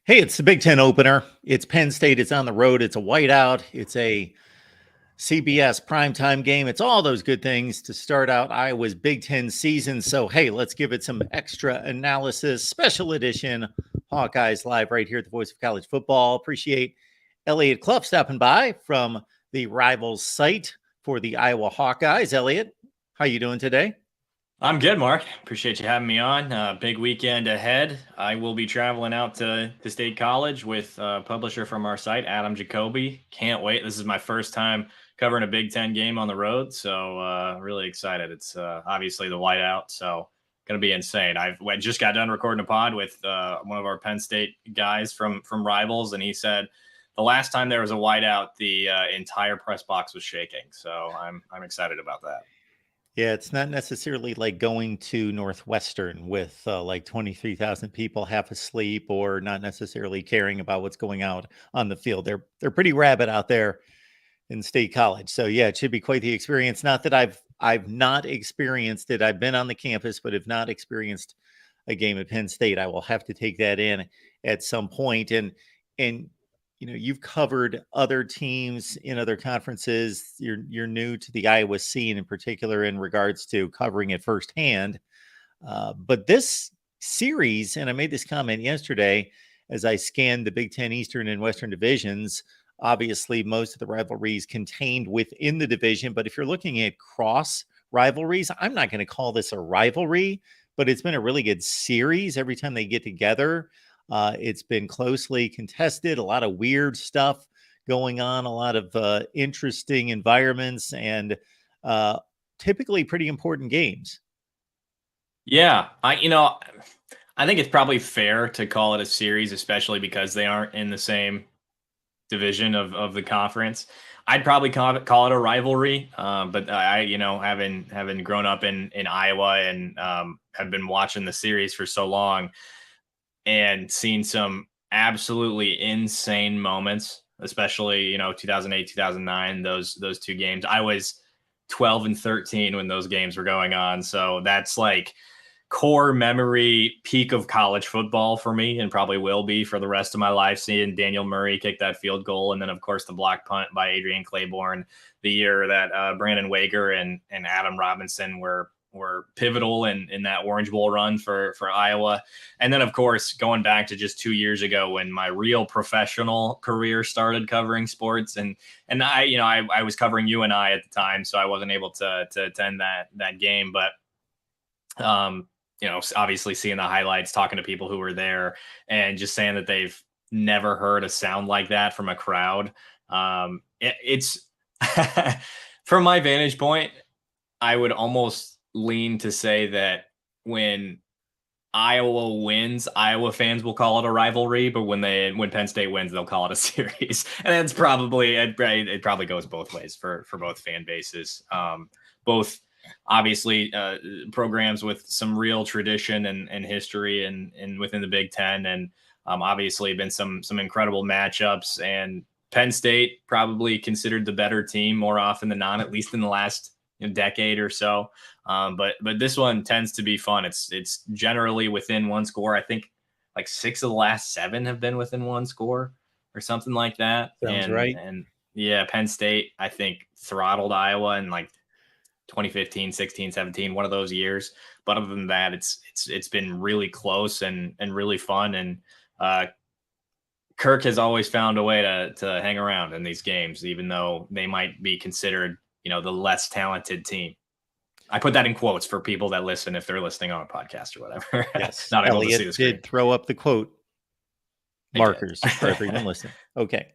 Hey, it's the Big Ten opener. It's Penn State. It's on the road. It's a whiteout. It's a CBS primetime game. It's all those good things to start out Iowa's Big Ten season. So, hey, let's give it some extra analysis. Special edition Hawkeyes live right here at the Voice of College Football. Appreciate Elliot Clough stopping by from the Rivals site for the Iowa Hawkeyes. Elliot, how you doing today? I'm good, Mark. Appreciate you having me on. Big weekend ahead. I will be traveling out to State College with a publisher from our site, Adam Jacoby. Can't wait. This is my first time covering a Big Ten game on the road, so really excited. It's obviously the whiteout, so going to be insane. I just got done recording a pod with one of our Penn State guys from Rivals, and he said the last time there was a whiteout, the entire press box was shaking. So I'm excited about that. Yeah, it's not necessarily like going to Northwestern with like 23,000 people half asleep or not necessarily caring about what's going out on the field. They're pretty rabid out there in State College. So yeah, it should be quite the experience. Not that I've not experienced it. I've been on the campus, but have not experienced a game at Penn State. I will have to take that in at some point. And you've covered other teams in other conferences. You're new to the Iowa scene in particular in regards to covering it firsthand. But this series, and I made this comment yesterday as I scanned the Big Ten Eastern and Western divisions. Obviously, most of the rivalries contained within the division. But if you're looking at cross rivalries, I'm not going to call this a rivalry, but it's been a really good series every time they get together. It's been closely contested, a lot of weird stuff going on, a lot of interesting environments, and typically pretty important games. Yeah, I think it's probably fair to call it a series, especially because they aren't in the same division of the conference. I'd probably call it a rivalry, but I having grown up in Iowa and have been watching the series for so long and seen some absolutely insane moments, especially 2008, 2009, those two games. I was 12 and 13 when those games were going on, so that's like core memory peak of college football for me, and probably will be for the rest of my life, seeing Daniel Murray kick that field goal, and then of course the block punt by Adrian Claiborne the year that Brandon Wager and Adam Robinson were pivotal in that Orange Bowl run for Iowa. And then of course going back to just 2 years ago when my real professional career started covering sports, and I was covering UNI at the time, so I wasn't able to attend that game, but obviously seeing the highlights, talking to people who were there, and just saying that they've never heard a sound like that from a crowd. It's from my vantage point, I would almost lean to say that when Iowa wins, Iowa fans will call it a rivalry, but when Penn State wins, they'll call it a series. And that's probably it probably goes both ways for both fan bases. Both obviously programs with some real tradition and history and within the Big Ten, and obviously been some incredible matchups. And Penn State probably considered the better team more often than not, at least in the last decade or so. But this one tends to be fun. It's generally within one score. I think like 6 of the last 7 have been within one score or something like that. Sounds right. And yeah, Penn State, I think, throttled Iowa in like 2015, 16, 17, one of those years. But other than that, it's been really close and really fun. And Kirk has always found a way to hang around in these games, even though they might be considered, the less talented team. I put that in quotes for people that listen, if they're listening on a podcast or whatever. Yes. Not able Elliot to see the screen. did throw up the quote markers for everyone listening. Okay.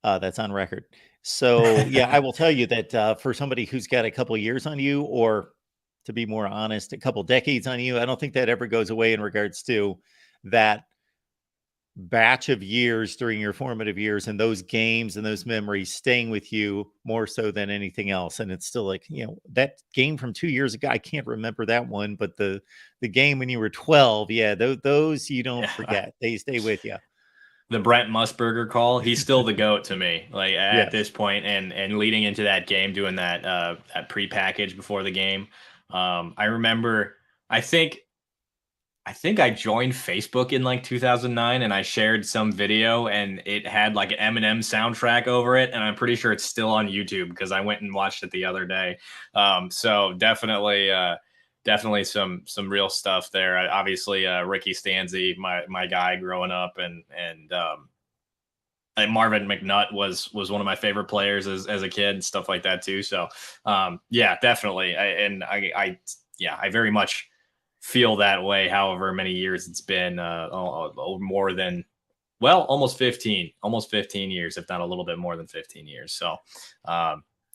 That's on record. So yeah, I will tell you that for somebody who's got a couple years on you, or to be more honest, a couple decades on you, I don't think that ever goes away in regards to that batch of years during your formative years and those games and those memories staying with you more so than anything else. And it's still like, that game from 2 years ago, I can't remember that one, but the game when you were 12, yeah, those you don't forget. They stay with you. The Brent Musburger call, he's still the GOAT to me, like at this point, and leading into that game, doing that pre-package before the game. I remember, I think I think I joined Facebook in like 2009 and I shared some video and it had like an Eminem soundtrack over it. And I'm pretty sure it's still on YouTube because I went and watched it the other day. So definitely some real stuff there. Obviously, Ricky Stanzi, my guy growing up, and Marvin McNutt was one of my favorite players as a kid, stuff like that too. So yeah, definitely. I very much feel that way. However many years it's been, more than, well, almost 15 years, if not a little bit more than 15 years. So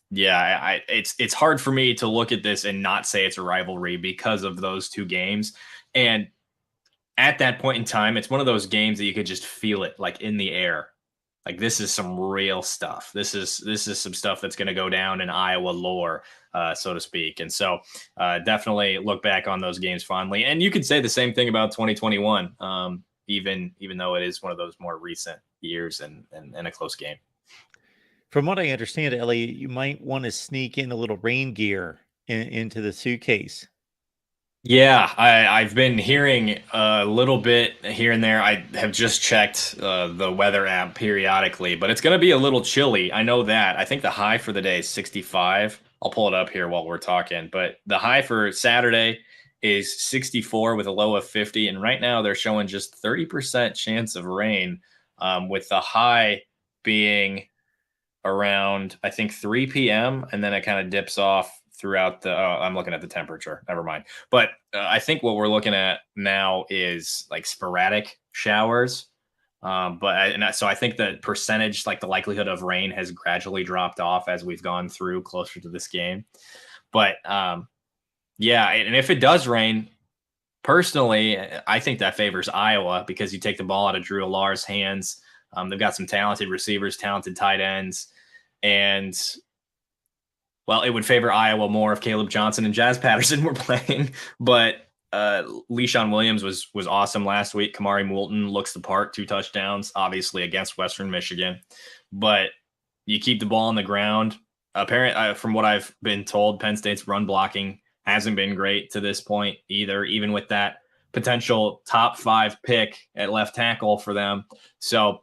yeah, it's hard for me to look at this and not say it's a rivalry because of those two games. And at that point in time, it's one of those games that you could just feel it like in the air. Like this is some real stuff. This is some stuff that's going to go down in Iowa lore, so to speak. And so definitely look back on those games fondly. And you could say the same thing about 2021, even though it is one of those more recent years and a close game. From what I understand, Elliot, you might want to sneak in a little rain gear into the suitcase. Yeah, I've been hearing a little bit here and there. I have just checked the weather app periodically, but it's going to be a little chilly. I know that. I think the high for the day is 65. I'll pull it up here while we're talking, but the high for Saturday is 64 with a low of 50. And right now they're showing just 30% chance of rain, with the high being around, I think, 3 p.m. and then it kind of dips off throughout the. Oh, I'm looking at the temperature. Never mind. But I think what we're looking at now is like sporadic showers. So I think the percentage, like the likelihood of rain, has gradually dropped off as we've gone through closer to this game. But yeah, and if it does rain, personally, I think that favors Iowa because you take the ball out of Drew Alar's hands. They've got some talented receivers, talented tight ends. And well, it would favor Iowa more if Caleb Johnson and Jazz Patterson were playing. But Le'Shawn Williams was awesome last week. Kamari Moulton looks the part, 2 touchdowns, obviously against Western Michigan. But you keep the ball on the ground. Apparently, from what I've been told, Penn State's run blocking hasn't been great to this point either, even with that potential top 5 pick at left tackle for them. So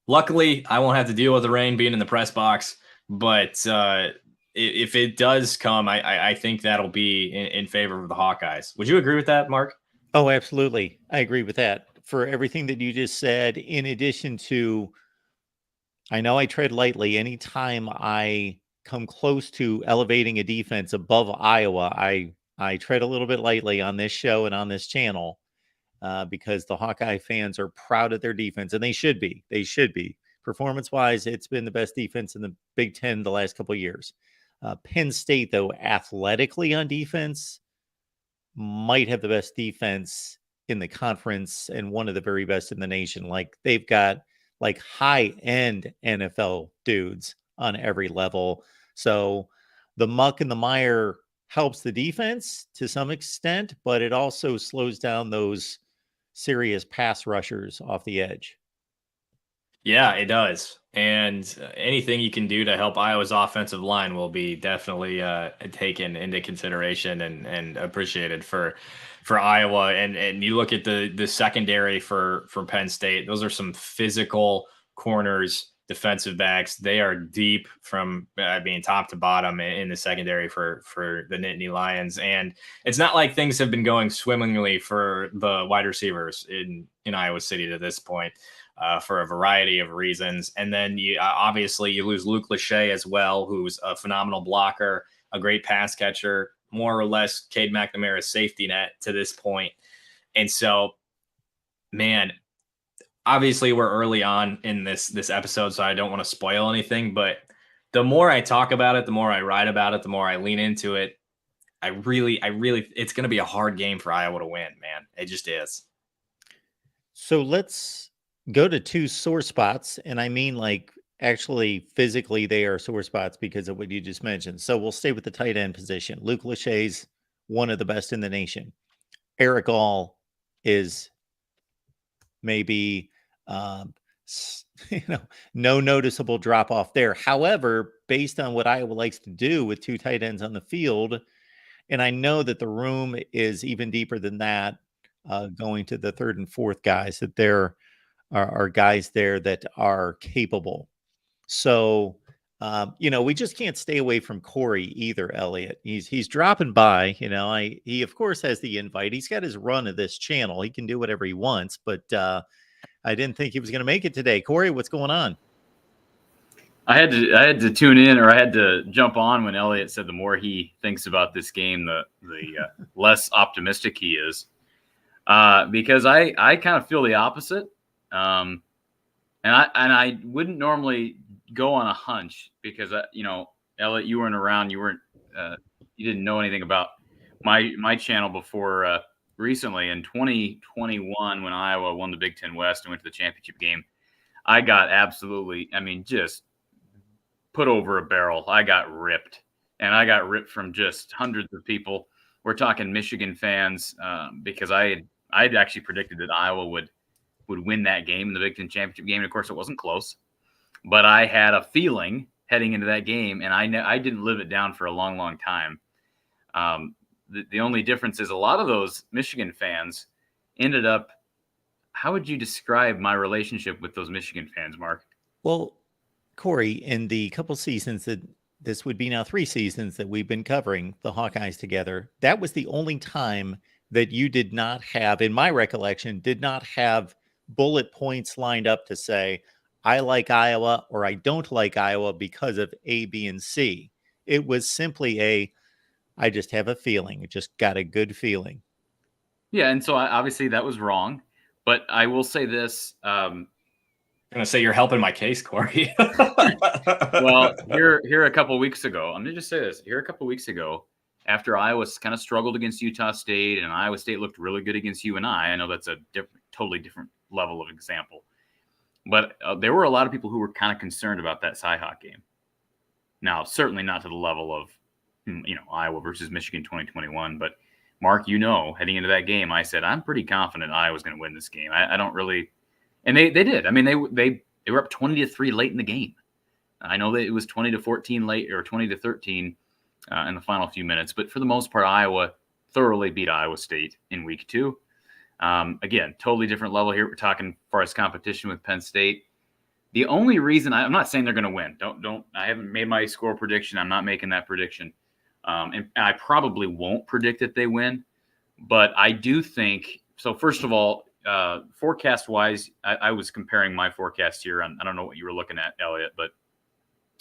luckily, I won't have to deal with the rain being in the press box. But if it does come, I think that'll be in favor of the Hawkeyes. Would you agree with that, Mark? Oh, absolutely. I agree with that. For everything that you just said, in addition to, I know I tread lightly. Anytime I come close to elevating a defense above Iowa, I tread a little bit lightly on this show and on this channel, because the Hawkeye fans are proud of their defense, and they should be. They should be. Performance-wise, it's been the best defense in the Big Ten the last couple of years. Penn State, though, athletically on defense, might have the best defense in the conference and one of the very best in the nation. Like, they've got like high-end NFL dudes on every level. So the muck and the mire helps the defense to some extent, but it also slows down those serious pass rushers off the edge. Yeah, it does. And anything you can do to help Iowa's offensive line will be definitely taken into consideration and appreciated for Iowa. And you look at the secondary for Penn State; those are some physical corners, defensive backs. They are deep from being top to bottom in the secondary for the Nittany Lions. And it's not like things have been going swimmingly for the wide receivers in Iowa City to this point. For a variety of reasons. And then you obviously you lose Luke Lachey as well, who's a phenomenal blocker, a great pass catcher, more or less Cade McNamara's safety net to this point. And so, man, obviously we're early on in this episode, so I don't want to spoil anything, but the more I talk about it, the more I write about it, the more I lean into it. I really, it's going to be a hard game for Iowa to win, man. It just is. So let's go to 2 sore spots. And I mean, like, actually, physically, they are sore spots because of what you just mentioned. So we'll stay with the tight end position. Luke Lachey's one of the best in the nation. Eric All is maybe, no noticeable drop off there. However, based on what Iowa likes to do with 2 tight ends on the field, And I know that the room is even deeper than that, going to the third and fourth guys, that there are guys there that are capable. So, we just can't stay away from Corey either, Elliot. He's dropping by. He of course has the invite. He's got his run of this channel. He can do whatever he wants, but I didn't think he was going to make it today. Corey, what's going on? I had to tune in, or I had to jump on when Elliot said the more he thinks about this game, the less optimistic he is. Because I kind of feel the opposite. And I wouldn't normally go on a hunch because Elliot, you weren't around, you didn't know anything about my channel before recently in 2021 when Iowa won the Big Ten West and went to the championship game. I got absolutely, just put over a barrel. I got ripped, and I got ripped from just hundreds of people. We're talking Michigan fans because I'd actually predicted that Iowa would win that game in the Big Ten championship game. And of course, it wasn't close, but I had a feeling heading into that game, and I didn't live it down for a long, long time. The only difference is a lot of those Michigan fans ended up. How would you describe my relationship with those Michigan fans, Mark? Well, Corey, in the couple seasons that this would be now 3 seasons that we've been covering the Hawkeyes together, that was the only time that you did not have, in my recollection, did not have bullet points lined up to say, I like Iowa or I don't like Iowa because of A, B, and C. It was simply I just have a feeling. It just got a good feeling. Yeah, and so obviously that was wrong. But I will say this. I'm going to say you're helping my case, Corey. Well, here a couple of weeks ago, I'm going to just say this. Here a couple of weeks ago, after Iowa kind of struggled against Utah State and Iowa State looked really good against UNI, I know that's a totally different level of example. But there were a lot of people who were kind of concerned about that Cyhawk game. Now, certainly not to the level of, Iowa versus Michigan 2021. But, Mark, heading into that game, I said, I'm pretty confident Iowa's going to win this game. I don't really – and they did. I mean, they were up 20-3 late in the game. I know that it was 20-14 late or 20-13 in the final few minutes. But for the most part, Iowa thoroughly beat Iowa State in week 2. Again, totally different level here. We're talking as far as competition with Penn State. The only reason I'm not saying they're going to win. I haven't made my score prediction. I'm not making that prediction. And I probably won't predict that they win, but I do think so. First of all, forecast wise, I was comparing my forecast here on, I don't know what you were looking at, Elliot, but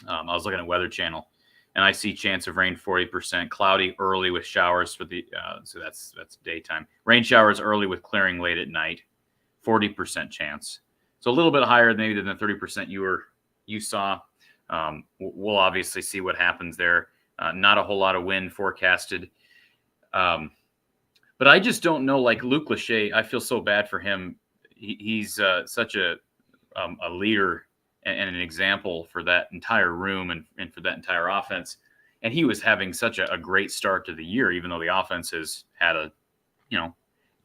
I was looking at Weather Channel, and I see chance of rain 40%, cloudy early with showers for the so that's daytime. Rain showers early with clearing late at night, 40% chance. So a little bit higher maybe than the 30% you saw. We'll obviously see what happens there. Not a whole lot of wind forecasted. But I just don't know, like Luke Lachey, I feel so bad for him. He's such a leader and an example for that entire room and for that entire offense. And he was having such a great start to the year, even though the offense has had a,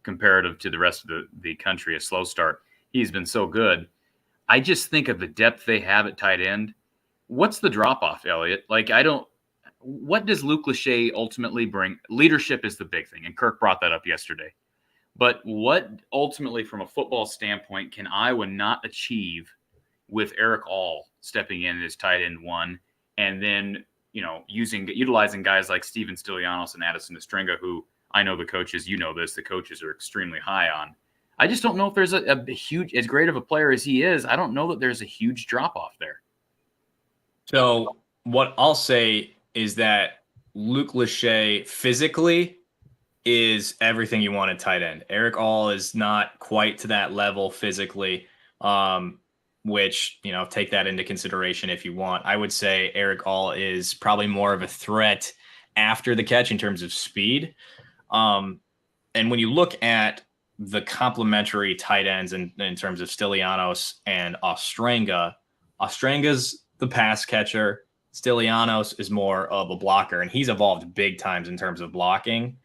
comparative to the rest of the country, a slow start. He's been so good. I just think of the depth they have at tight end. What's the drop-off, Elliot? What does Luke Lachey ultimately bring? Leadership is the big thing, and Kirk brought that up yesterday. But what ultimately, from a football standpoint, can Iowa not achieve with Eric All stepping in as tight end 1, and then utilizing guys like Steven Stylianos and Addison Estringa, who I know the coaches, the coaches are extremely high on. I just don't know if there's a huge, as great of a player as he is, I don't know that there's a huge drop off there. So what I'll say is that Luke Lachey physically is everything you want at tight end. Eric All is not quite to that level physically, which, take that into consideration if you want. I would say Eric All is probably more of a threat after the catch in terms of speed. And when you look at the complementary tight ends in terms of Stylianos and Ostrenga's the pass catcher. Stylianos is more of a blocker, and he's evolved big times in terms of blocking.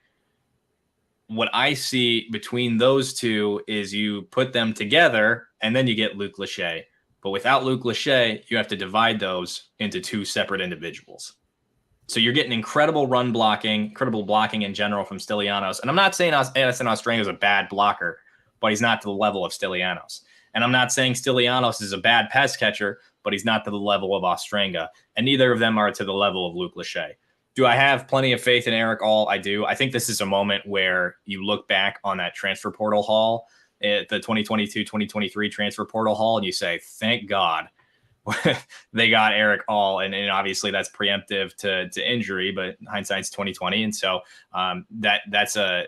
What I see between those two is you put them together, and then you get Luke Lachey. But without Luke Lachey, you have to divide those into 2 separate individuals. So you're getting incredible run blocking, incredible blocking in general from Stylianos. And I'm not saying Addison Ostrenga is a bad blocker, but he's not to the level of Stylianos. And I'm not saying Stylianos is a bad pass catcher, but he's not to the level of Ostrenga. And neither of them are to the level of Luke Lachey. Do I have plenty of faith in Eric All? I do. I think this is a moment where you look back on that transfer portal haul, the 2022-2023 transfer portal haul, and you say, thank God they got Eric All, and obviously that's preemptive to injury, but hindsight's 2020, and so that's a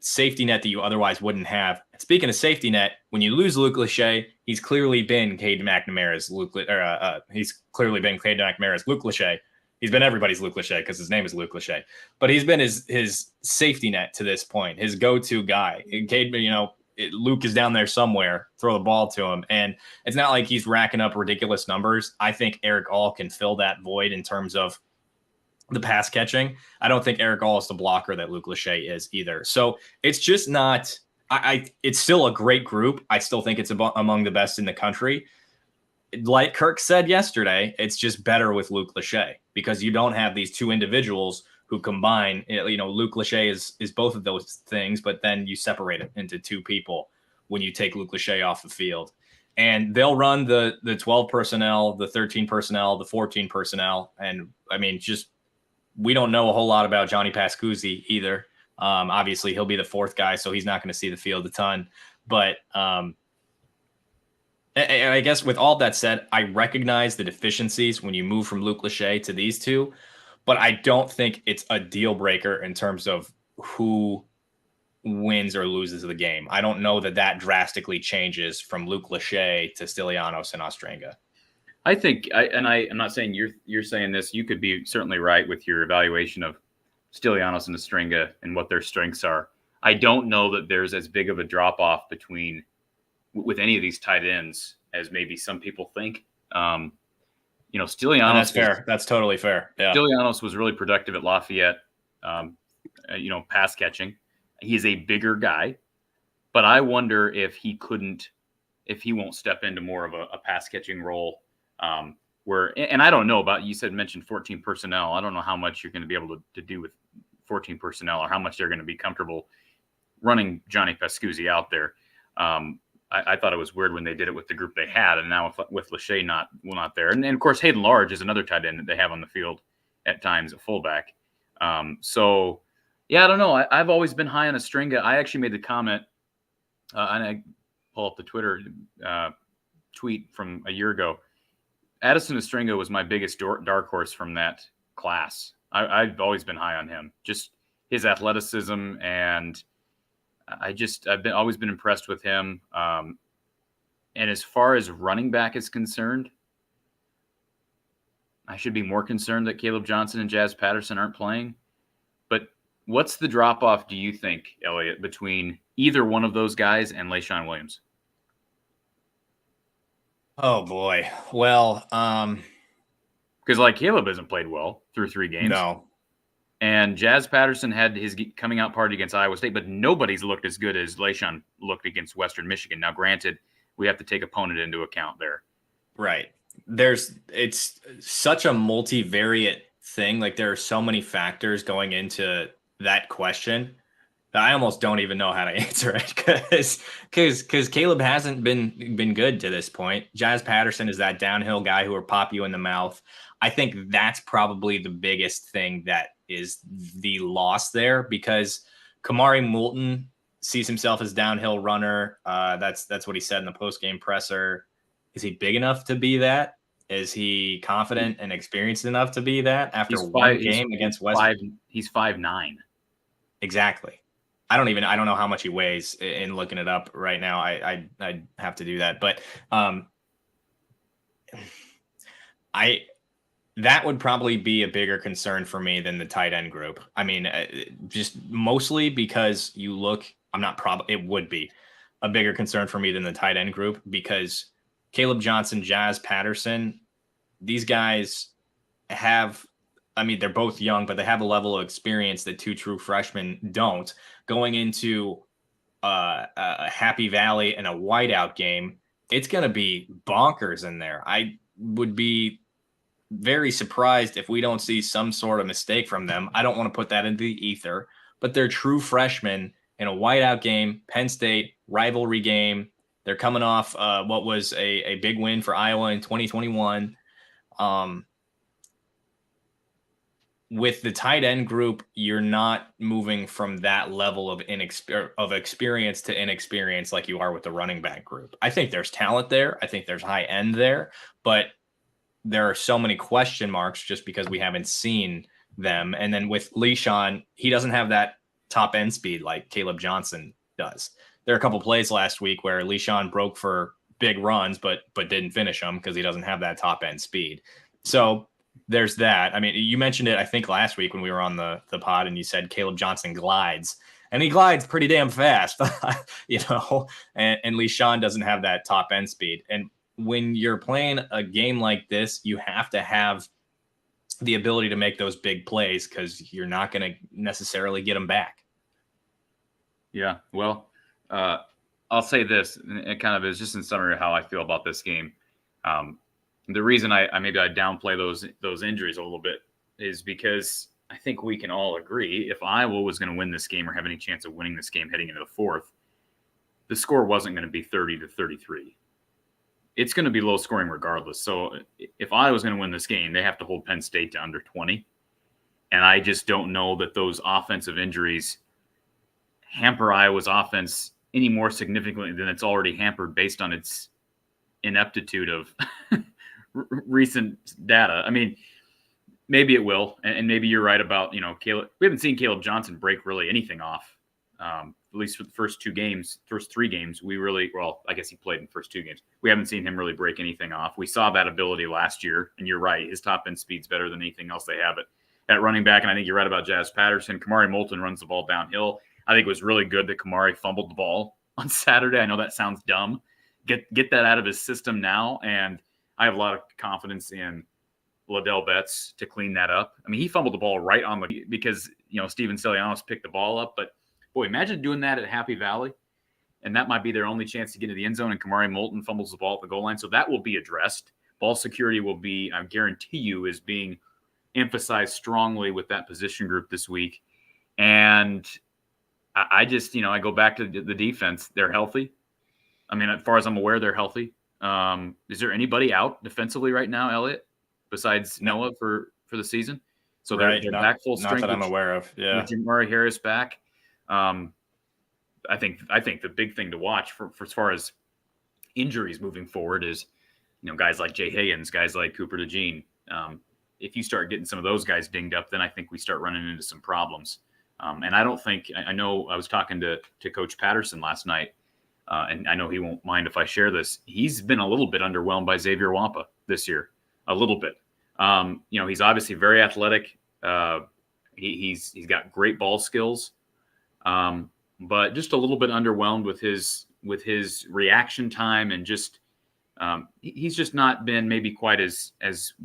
safety net that you otherwise wouldn't have. Speaking of safety net, when you lose Luke Lachey, he's clearly been Cade McNamara's Luke Lachey. He's been everybody's Luke Lachey because his name is Luke Lachey, but he's been his safety net to this point, his go-to guy. Cade, Luke is down there somewhere, throw the ball to him. And it's not like he's racking up ridiculous numbers. I think Eric All can fill that void in terms of the pass catching. I don't think Eric All is the blocker that Luke Lachey is either. So it's just not, it's still a great group. I still think it's among the best in the country. Like Kirk said yesterday, it's just better with Luke Lachey because you don't have these two individuals who combine. Luke Lachey is both of those things, but then you separate it into two people when you take Luke Lachey off the field. And they'll run the 12 personnel, the 13 personnel, the 14 personnel. And I mean, we don't know a whole lot about Johnny Pascuzzi either. Obviously, he'll be the fourth guy, so he's not going to see the field a ton. But I guess with all that said, I recognize the deficiencies when you move from Luke Lachey to these two. But I don't think it's a deal breaker in terms of who wins or loses the game. I don't know that drastically changes from Luke Lachey to Stylianos and Ostrenga. I think, I'm not saying you're saying this. You could be certainly right with your evaluation of Stylianos and Ostrenga and what their strengths are. I don't know that there's as big of a drop off with any of these tight ends as maybe some people think. Stylianos. And that's fair. That's totally fair. Yeah. Stylianos was really productive at Lafayette, pass catching. He's a bigger guy, but I wonder if he won't step into more of a pass catching role. And I don't know about, mentioned 14 personnel. I don't know how much you're going to be able to do with 14 personnel or how much they're going to be comfortable running Johnny Pascuzzi out there. I thought it was weird when they did it with the group they had, and now with Lachey not there. And of course, Hayden Large is another tight end that they have on the field at times at fullback. I don't know. I've always been high on Ostrenga. I actually made the comment, and I pull up the Twitter tweet from a year ago. Addison Ostrenga was my biggest dark horse from that class. I've always been high on him. Just his athleticism, and I've always been impressed with him. And as far as running back is concerned, I should be more concerned that Caleb Johnson and Jazz Patterson aren't playing. But what's the drop off, do you think, Elliot, between either one of those guys and LaShawn Williams? Oh boy. Well, because Caleb hasn't played well through 3 games. No. And Jazz Patterson had his coming out party against Iowa State, but nobody's looked as good as LaShawn looked against Western Michigan. Now, granted, we have to take opponent into account there. Right. It's such a multivariate thing. There are so many factors going into that question that I almost don't even know how to answer it because Caleb hasn't been good to this point. Jazz Patterson is that downhill guy who will pop you in the mouth. I think that's probably the biggest thing that is the loss there because Kamari Moulton sees himself as downhill runner. That's what he said in the post-game presser. Is he big enough to be that? Is he confident and experienced enough to be that after one game against Western? He's 5'9". Exactly. I don't know how much he weighs in looking it up right now. I have to do that, but that would probably be a bigger concern for me than the tight end group. I mean, just mostly because it would be a bigger concern for me than the tight end group because Caleb Johnson, Jazz Patterson, these guys they're both young, but they have a level of experience that 2 true freshmen don't. Going into a Happy Valley and a whiteout game, it's going to be bonkers in there. I would be very surprised if we don't see some sort of mistake from them. I don't want to put that into the ether, but they're true freshmen in a whiteout game, Penn State rivalry game. They're coming off what was a big win for Iowa in 2021. With the tight end group, you're not moving from that level of experience to inexperience like you are with the running back group. I think there's talent there. I think there's high end there, but there are so many question marks just because we haven't seen them. And then with Le'Shawn, he doesn't have that top end speed like Caleb Johnson does. There are a couple plays last week where Le'Shawn broke for big runs, but didn't finish them because he doesn't have that top end speed. So there's that. I mean, you mentioned it, I think, last week when we were on the pod, and you said Caleb Johnson glides, and he glides pretty damn fast, and Le'Shawn doesn't have that top end speed. And when you're playing a game like this, you have to have the ability to make those big plays because you're not going to necessarily get them back. Yeah, well, I'll say this, and it kind of is just in summary how I feel about this game. The reason I downplay those injuries a little bit is because I think we can all agree if Iowa was going to win this game or have any chance of winning this game heading into the fourth, the score wasn't going to be 30-33. It's going to be low scoring regardless. So if Iowa's going to win this game, they have to hold Penn State to under 20. And I just don't know that those offensive injuries hamper Iowa's offense any more significantly than it's already hampered based on its ineptitude of recent data. I mean, maybe it will, and maybe you're right about, Caleb. We haven't seen Caleb Johnson break really anything off, at least for the first three games. I guess he played in the first two games. We haven't seen him really break anything off. We saw that ability last year, and you're right. His top end speed's better than anything else they have at running back, and I think you're right about Jazz Patterson. Kamari Moulton runs the ball downhill. I think it was really good that Kamari fumbled the ball on Saturday. I know that sounds dumb. Get that out of his system now, and I have a lot of confidence in Ladell Betts to clean that up. I mean, he fumbled the ball right on because Steven Stelianos picked the ball up. But boy, imagine doing that at Happy Valley, and that might be their only chance to get into the end zone. And Kamari Moulton fumbles the ball at the goal line, so that will be addressed. Ball security will be, I guarantee you, is being emphasized strongly with that position group this week. And I just, I go back to the defense. They're healthy. I mean, as far as I'm aware, they're healthy. Is there anybody out defensively right now, Elliot, besides Noah for the season? So they're back full strength. Not that I'm aware of. Yeah, with Murray Harris back. I think the big thing to watch for as far as injuries moving forward is, guys like Jay Higgins, guys like Cooper DeJean. If you start getting some of those guys dinged up, then I think we start running into some problems. And I don't think I know. I was talking to Coach Patterson last night. And I know he won't mind if I share this. He's been a little bit underwhelmed by Xavier Wampa this year, a little bit. He's obviously very athletic. He's got great ball skills, but just a little bit underwhelmed with his reaction time and just he's just not been maybe quite as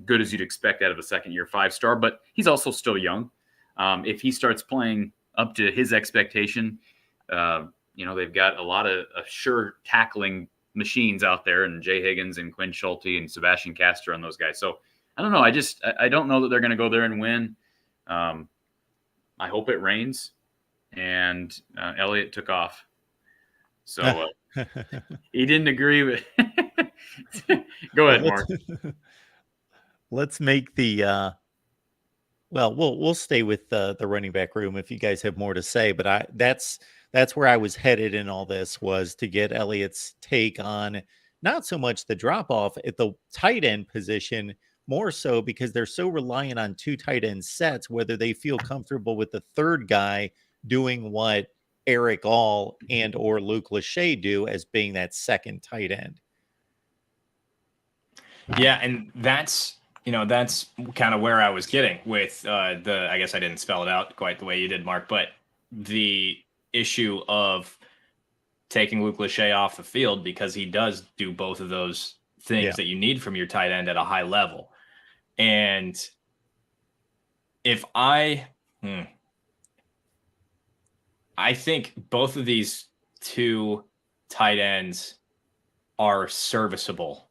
good as you'd expect out of a second-year 5-star. But he's also still young. If he starts playing up to his expectation. They've got a lot of sure tackling machines out there, and Jay Higgins and Quinn Schulte and Sebastian Castor and those guys. So I don't know. I don't know that they're going to go there and win. I hope it rains. And Elliot took off. So he didn't agree with. Go ahead, Mark. Let's make the. We'll stay with the running back room if you guys have more to say. But that's where I was headed in all this, was to get Elliot's take on not so much the drop off at the tight end position, more so because they're so reliant on two tight end sets, whether they feel comfortable with the third guy doing what Eric All and or Luke Lachey do as being that second tight end. Yeah, and that's kind of where I was getting with I guess I didn't spell it out quite the way you did, Mark, but the issue of taking Luke Lachey off the field, because he does do both of those things that you need from your tight end at a high level. And if I think both of these two tight ends are serviceable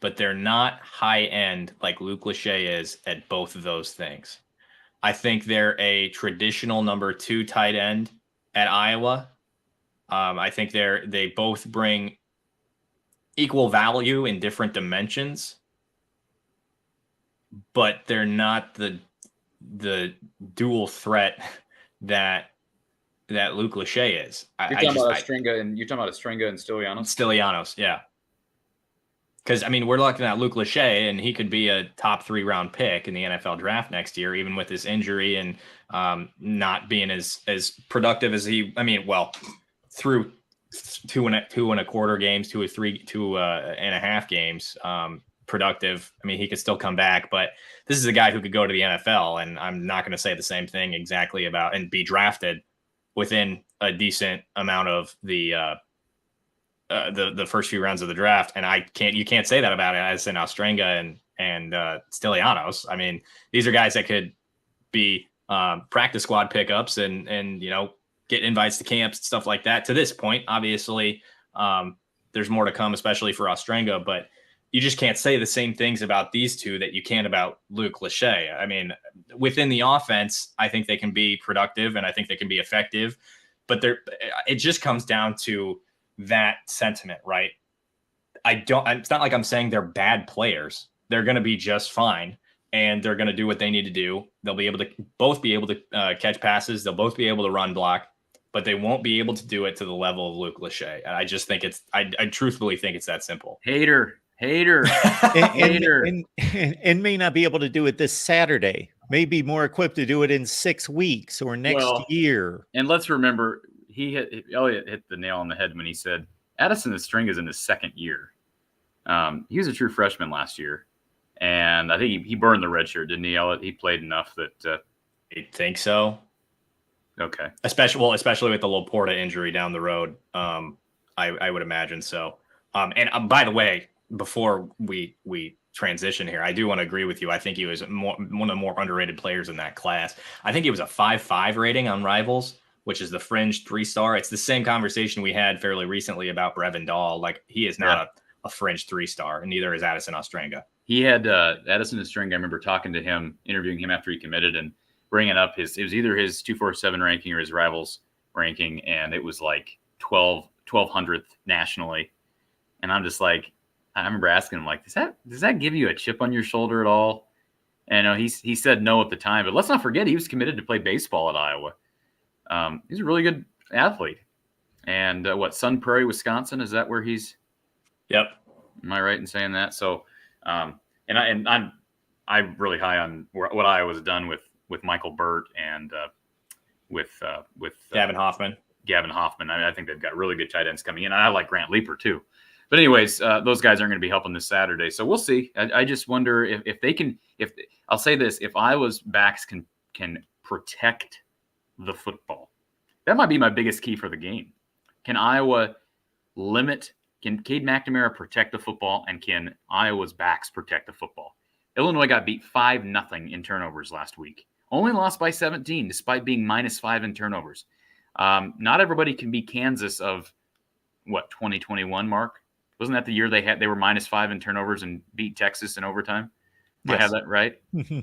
but they're not high end like Luke Lachey is at both of those things. I think they're a traditional number 2 tight end at Iowa. I think they both bring equal value in different dimensions, but they're not the dual threat that Luke Lachey is. You're talking about Ostrenga and Stylianos? Stylianos, yeah. Because, I mean, we're looking at Luke Lachey, and he could be a top 3 round pick in the NFL draft next year, even with his injury and not being as productive as through 2.25 games, 2.5 games, productive. I mean, he could still come back, but this is a guy who could go to the NFL, and I'm not going to say the same thing exactly about and be drafted within a decent amount of the first few rounds of the draft. And you can't say that about Addison Ostrenga and Stylianos. I mean, these are guys that could be practice squad pickups and get invites to camps and stuff like that. To this point, obviously, there's more to come, especially for Ostrenga, but you just can't say the same things about these two that you can about Luke Lachey. I mean, within the offense, I think they can be productive and I think they can be effective, but it just comes down to that sentiment, right? It's not like I'm saying they're bad players. They're going to be just fine, and they're going to do what they need to do. They'll both be able to catch passes. They'll both be able to run block, but they won't be able to do it to the level of Luke Lachey. And I just think I truthfully think it's that simple. Hater. and may not be able to do it this Saturday. May be more equipped to do it in 6 weeks or next year. And let's remember, Elliot hit the nail on the head when he said Addison Ostrenga is in his second year. He was a true freshman last year, and I think he burned the red shirt, didn't he, Elliot? He played enough that I think so. Okay, especially with the Laporta injury down the road. I would imagine so. And by the way, before we transition here, I do want to agree with you. I think he was one of the more underrated players in that class. I think he was a 5.5 rating on Rivals, which is the fringe 3-star. It's the same conversation we had fairly recently about Brevin Dahl. Like, he is not a fringe 3-star, and neither is Addison Ostrenga. He had Addison Ostrenga. I remember talking to him, interviewing him after he committed, and bringing up it was either his 247 ranking or his Rivals ranking, and it was like 1200th nationally. And I'm just like, I remember asking him, like, does that give you a chip on your shoulder at all? And he said no at the time, but let's not forget he was committed to play baseball at Iowa. He's a really good athlete. And Sun Prairie, Wisconsin, is that where he's? Yep. Am I right in saying that? So, I'm really high on what Iowa's done with Michael Burt and with Gavin Hoffman. I think they've got really good tight ends coming in. I like Grant Leaper too. But anyways, those guys aren't going to be helping this Saturday. So we'll see. I just wonder if they can, I'll say this, if Iowa's backs can protect the football, that might be my biggest key for the game. Can Cade McNamara protect the football, and can Iowa's backs protect the football? Illinois got beat 5-0 in turnovers last week. Only lost by 17, despite being -5 in turnovers. Not everybody can be Kansas of 2021, Mark? Wasn't that the year they were -5 in turnovers and beat Texas in overtime? Do I have that right?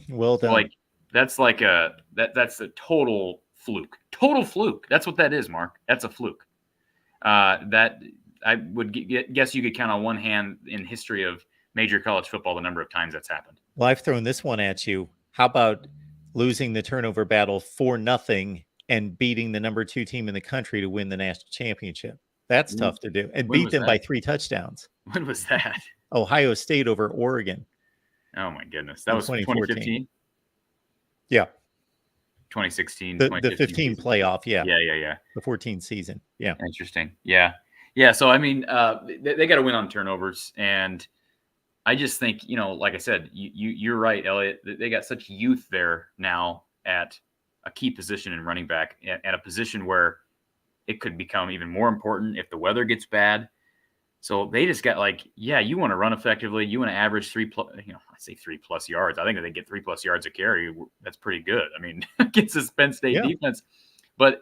Well done. Like that's a total fluke. Total fluke. That's what that is, Mark. That's a fluke. That I would guess you could count on one hand in history of major college football the number of times that's happened. Well, I've thrown this one at you. How about losing the turnover battle 4-0 and beating the number 2 team in the country to win the national championship? That's tough to do. And beat them by 3 touchdowns. When was that? Ohio State over Oregon. Oh, my goodness. That was 2015? Yeah. 2016. The 15 playoff, yeah. Yeah. The 14 season, yeah. Interesting. Yeah. So, I mean, they got to win on turnovers. And I just think, like I said, you're right, Elliot. They got such youth there now at a key position in running back, at a position where it could become even more important if the weather gets bad. So they just got you want to run effectively. You want to average 3+, I say 3+ yards. I think if they get 3+ yards a carry, that's pretty good. I mean, against this Penn State defense. But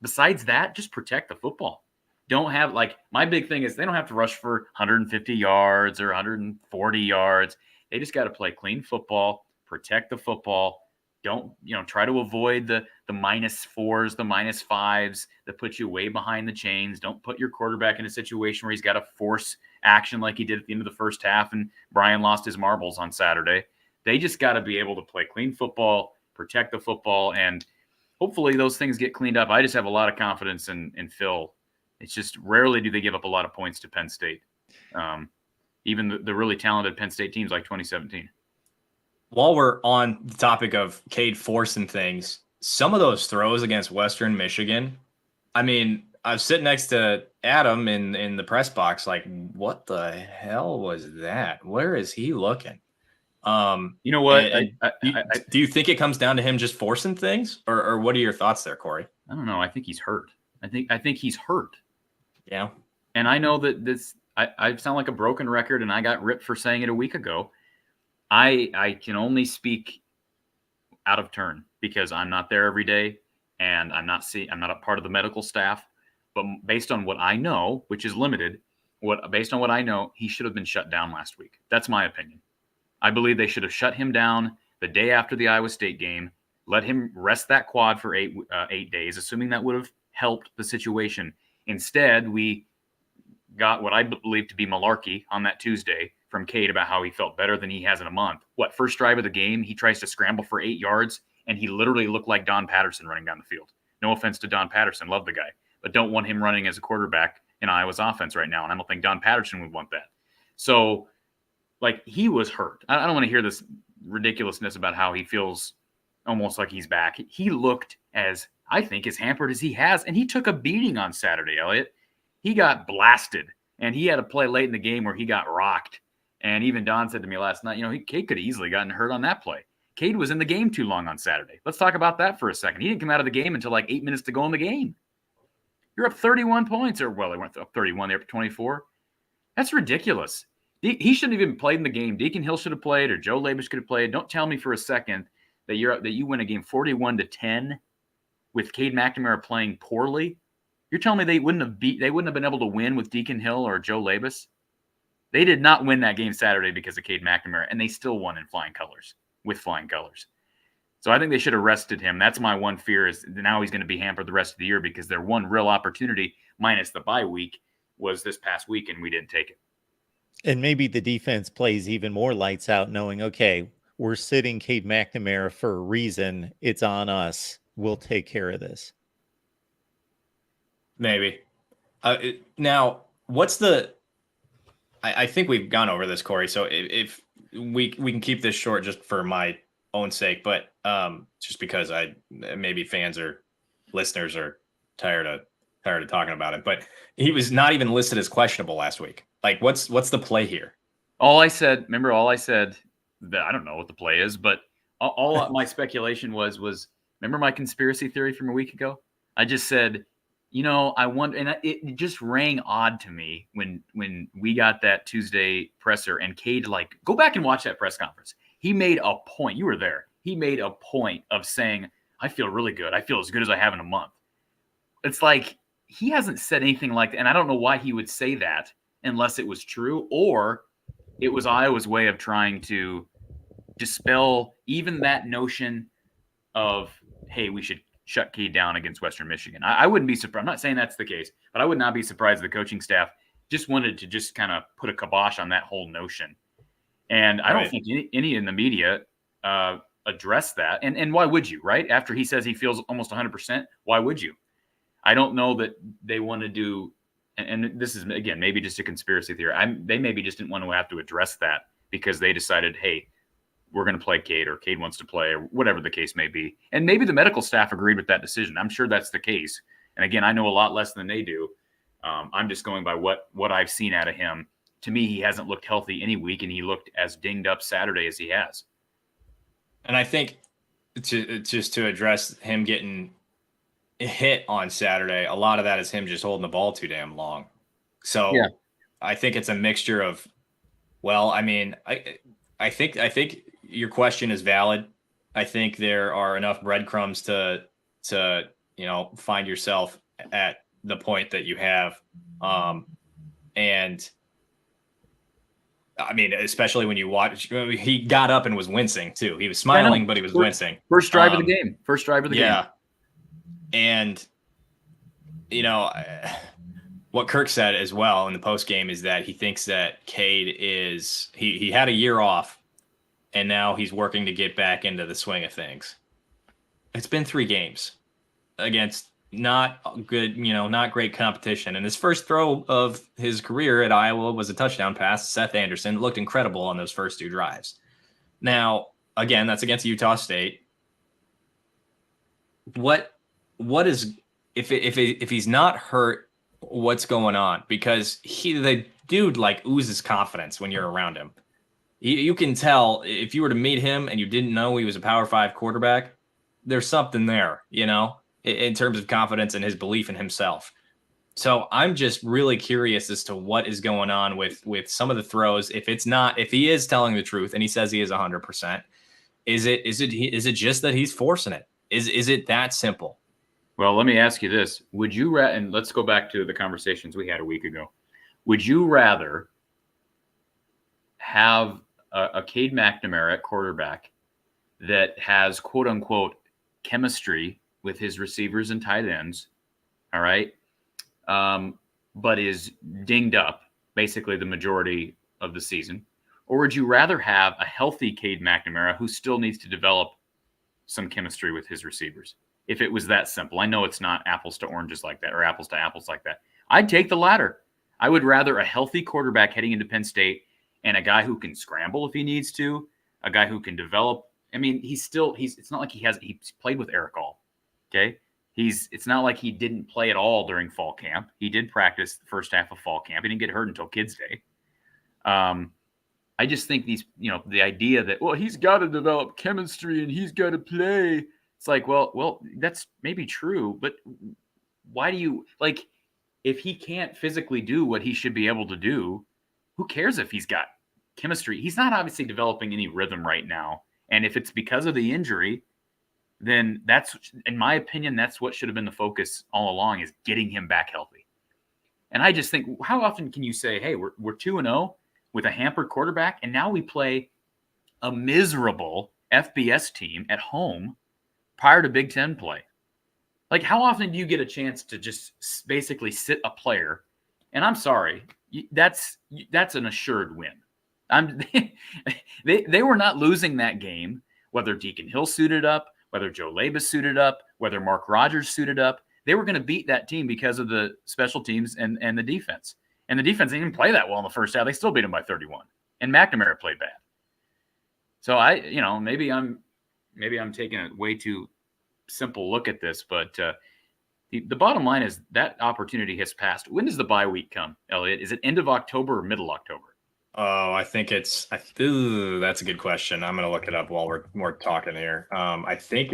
besides that, just protect the football. don't have, like, my big thing is they don't have to rush for 150 yards or 140 yards. They just got to play clean football, protect the football. Don't, try to avoid the -4s, the -5s that put you way behind the chains. Don't put your quarterback in a situation where he's got to force action like he did at the end of the first half and Brian lost his marbles on Saturday. They just got to be able to play clean football, protect the football, and hopefully those things get cleaned up. I just have a lot of confidence in Phil. It's just rarely do they give up a lot of points to Penn State. Even the really talented Penn State teams like 2017. While we're on the topic of Cade forcing things, some of those throws against Western Michigan, I mean, I was sitting next to Adam in the press box, like, what the hell was that? Where is he looking? You know what? Do you think it comes down to him just forcing things, or what are your thoughts there, Corey? I don't know. I think he's hurt. I think he's hurt. Yeah. And I know that I sound like a broken record, and I got ripped for saying it a week ago. I can only speak out of turn because I'm not there every day, and I'm not a part of the medical staff. But based on what I know, which is limited, based on what I know, he should have been shut down last week. That's my opinion. I believe they should have shut him down the day after the Iowa State game, let him rest that quad for 8 days, assuming that would have helped the situation. Instead, we got what I believe to be malarkey on that Tuesday from Cade about how he felt better than he has in a month. First drive of the game, he tries to scramble for 8 yards, and he literally looked like Don Patterson running down the field. No offense to Don Patterson, love the guy, but don't want him running as a quarterback in Iowa's offense right now, and I don't think Don Patterson would want that. So, he was hurt. I don't want to hear this ridiculousness about how he feels almost like he's back. He looked as hampered as he has, and he took a beating on Saturday, Elliot. He got blasted, and he had a play late in the game where he got rocked. And even Don said to me last night, Cade could have easily gotten hurt on that play. Cade was in the game too long on Saturday. Let's talk about that for a second. He didn't come out of the game until 8 minutes to go in the game. You're up 31 points, or, well, they weren't up 31, they're up 24. That's ridiculous. He shouldn't have even played in the game. Deacon Hill should have played, or Joe Labus could have played. Don't tell me for a second that you win a game 41-10 with Cade McNamara playing poorly. You're telling me they wouldn't have been able to win with Deacon Hill or Joe Labus? They did not win that game Saturday because of Cade McNamara, and they still won with flying colors. So I think they should have rested him. That's my one fear, is now he's going to be hampered the rest of the year because their one real opportunity, minus the bye week, was this past week, and we didn't take it. And maybe the defense plays even more lights out, knowing, okay, we're sitting Cade McNamara for a reason. It's on us. We'll take care of this. Maybe. Now, what's the... I think we've gone over this, Corey, so if we can keep this short just for my own sake, but just because maybe listeners are tired of talking about it, but he was not even listed as questionable last week. What's the play here? All I said that I don't know what the play is, but all my speculation was remember my conspiracy theory from a week ago? I just said, I wonder, and it just rang odd to me when we got that Tuesday presser, and Cade, go back and watch that press conference. He made a point. You were there. He made a point of saying, I feel really good. I feel as good as I have in a month. It's like he hasn't said anything like that, and I don't know why he would say that unless it was true, or it was Iowa's way of trying to dispel even that notion of, hey, we should shut Cade down against Western Michigan. I wouldn't be surprised. I'm not saying that's the case, but I would not be surprised if the coaching staff just wanted to just kind of put a kibosh on that whole notion. And I don't think any in the media address that. And why would you, right? After he says he feels almost 100%, why would you? I don't know that they want to do, and this is, again, maybe just a conspiracy theory. They maybe just didn't want to have to address that because they decided, hey, we're going to play Cade, or Cade wants to play, or whatever the case may be. And maybe the medical staff agreed with that decision. I'm sure that's the case. And again, I know a lot less than they do. I'm just going by what I've seen out of him. To me, he hasn't looked healthy any week, and he looked as dinged up Saturday as he has. And I think to address him getting hit on Saturday, a lot of that is him just holding the ball too damn long. So yeah. I think it's a mixture of, well, I mean, I think your question is valid. I think there are enough breadcrumbs to find yourself at the point that you have. And I mean, especially when you watch, he got up and was wincing too. He was smiling, but he was wincing. First drive of the game. First drive of the game. Yeah. And, what Kirk said as well in the post game is that he thinks that Cade is, he had a year off and now he's working to get back into the swing of things. It's been 3 games against not good, not great competition. And his first throw of his career at Iowa was a touchdown pass to Seth Anderson. It looked incredible on those first 2 drives. Now, again, that's against Utah State. What is, if he's not hurt, what's going on? Because the dude oozes confidence when you're around him. You can tell if you were to meet him and you didn't know he was a Power 5 quarterback, there's something there, in terms of confidence and his belief in himself. So I'm just really curious as to what is going on with some of the throws. If he is telling the truth and he says he is 100%, is it just that he's forcing it? Is it that simple? Well, let me ask you this. Would you and let's go back to the conversations we had a week ago. Would you rather have a Cade McNamara at quarterback that has quote unquote chemistry with his receivers and tight ends, all right, but is dinged up basically the majority of the season? Or would you rather have a healthy Cade McNamara who still needs to develop some chemistry with his receivers? If it was that simple. I know it's not apples to oranges like that or apples to apples like that. I'd take the latter. I would rather a healthy quarterback heading into Penn State and a guy who can scramble if he needs to, a guy who can develop. I mean, it's not like he's played with Eric All. Okay. It's not like he didn't play at all during fall camp. He did practice the first half of fall camp. He didn't get hurt until Kids Day. I just think the idea that, well, he's got to develop chemistry and he's got to play. It's like, well, that's maybe true, but why do you if he can't physically do what he should be able to do, who cares if he's got chemistry? He's not obviously developing any rhythm right now. And if it's because of the injury, then that's, in my opinion, that's what should have been the focus all along, is getting him back healthy. And I just think, how often can you say, hey, we're 2-0 with a hampered quarterback, and now we play a miserable FBS team at home prior to Big Ten play? How often do you get a chance to just basically sit a player? And I'm sorry, that's an assured win. They were not losing that game, whether Deacon Hill suited up, whether Joe Labus suited up, whether Mark Rogers suited up. They were going to beat that team because of the special teams and the defense. And the defense didn't even play that well in the first half. They still beat them by 31. And McNamara played bad. So maybe I'm taking a way too simple look at this, but the bottom line is that opportunity has passed. When does the bye week come, Elliot? Is it end of October or middle October? Oh, I think that's a good question. I'm going to look it up while we're talking here. I think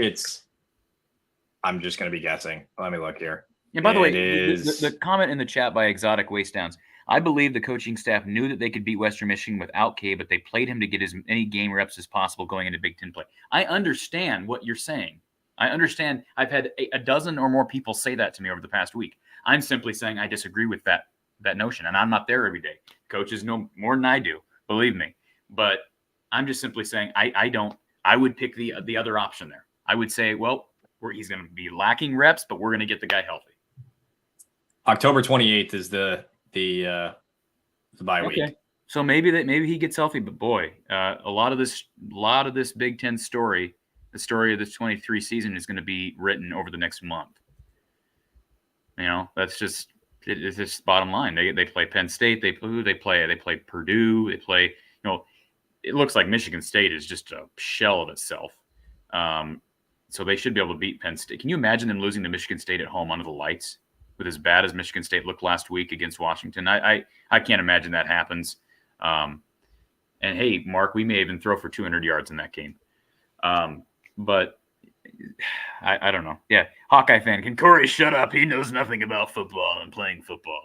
I'm just going to be guessing. Let me look here. And by the way, the comment in the chat by Exotic Waste Downs. I believe the coaching staff knew that they could beat Western Michigan without K, but they played him to get as many game reps as possible going into Big Ten play. I understand what you're saying. I understand. I've had a dozen or more people say that to me over the past week. I'm simply saying I disagree with that notion, and I'm not there every day. Coaches know more than I do, believe me. But I'm just simply saying I would pick the other option there. I would say, well, he's going to be lacking reps, but we're going to get the guy healthy. October 28th is the bye week. So maybe he gets healthy, but boy, a lot of this Big Ten story, the story of this 23 season, is going to be written over the next month. That's just it's just bottom line. They play Penn State. They play Purdue. They play. It looks like Michigan State is just a shell of itself. So they should be able to beat Penn State. Can you imagine them losing to Michigan State at home under the lights with as bad as Michigan State looked last week against Washington? I can't imagine that happens. And hey, Mark, we may even throw for 200 yards in that game. But I don't know. Yeah, Hawkeye fan. Can Corey shut up? He knows nothing about football and playing football.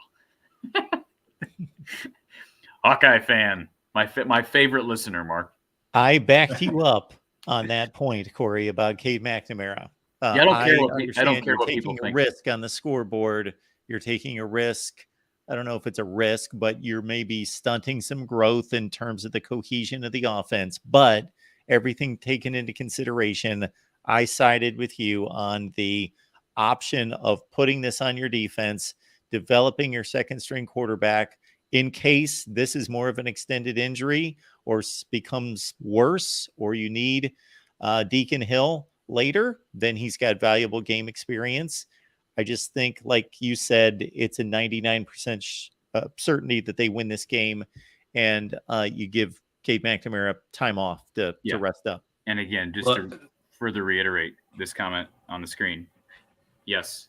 Hawkeye fan. My favorite listener, Mark. I backed you up on that point, Corey, about Cade McNamara. I don't care what people think. Risk on the scoreboard You're taking a risk. I don't know if it's a risk, but you're maybe stunting some growth in terms of the cohesion of the offense. But everything taken into consideration, I sided with you on the option of putting this on your defense, developing your second string quarterback in case this is more of an extended injury or becomes worse, or you need Deacon Hill later, then he's got valuable game experience. I just think, like you said, it's a 99% certainty that they win this game, and you give Cade McNamara time off to rest up. And again, just to further reiterate this comment on the screen, yes,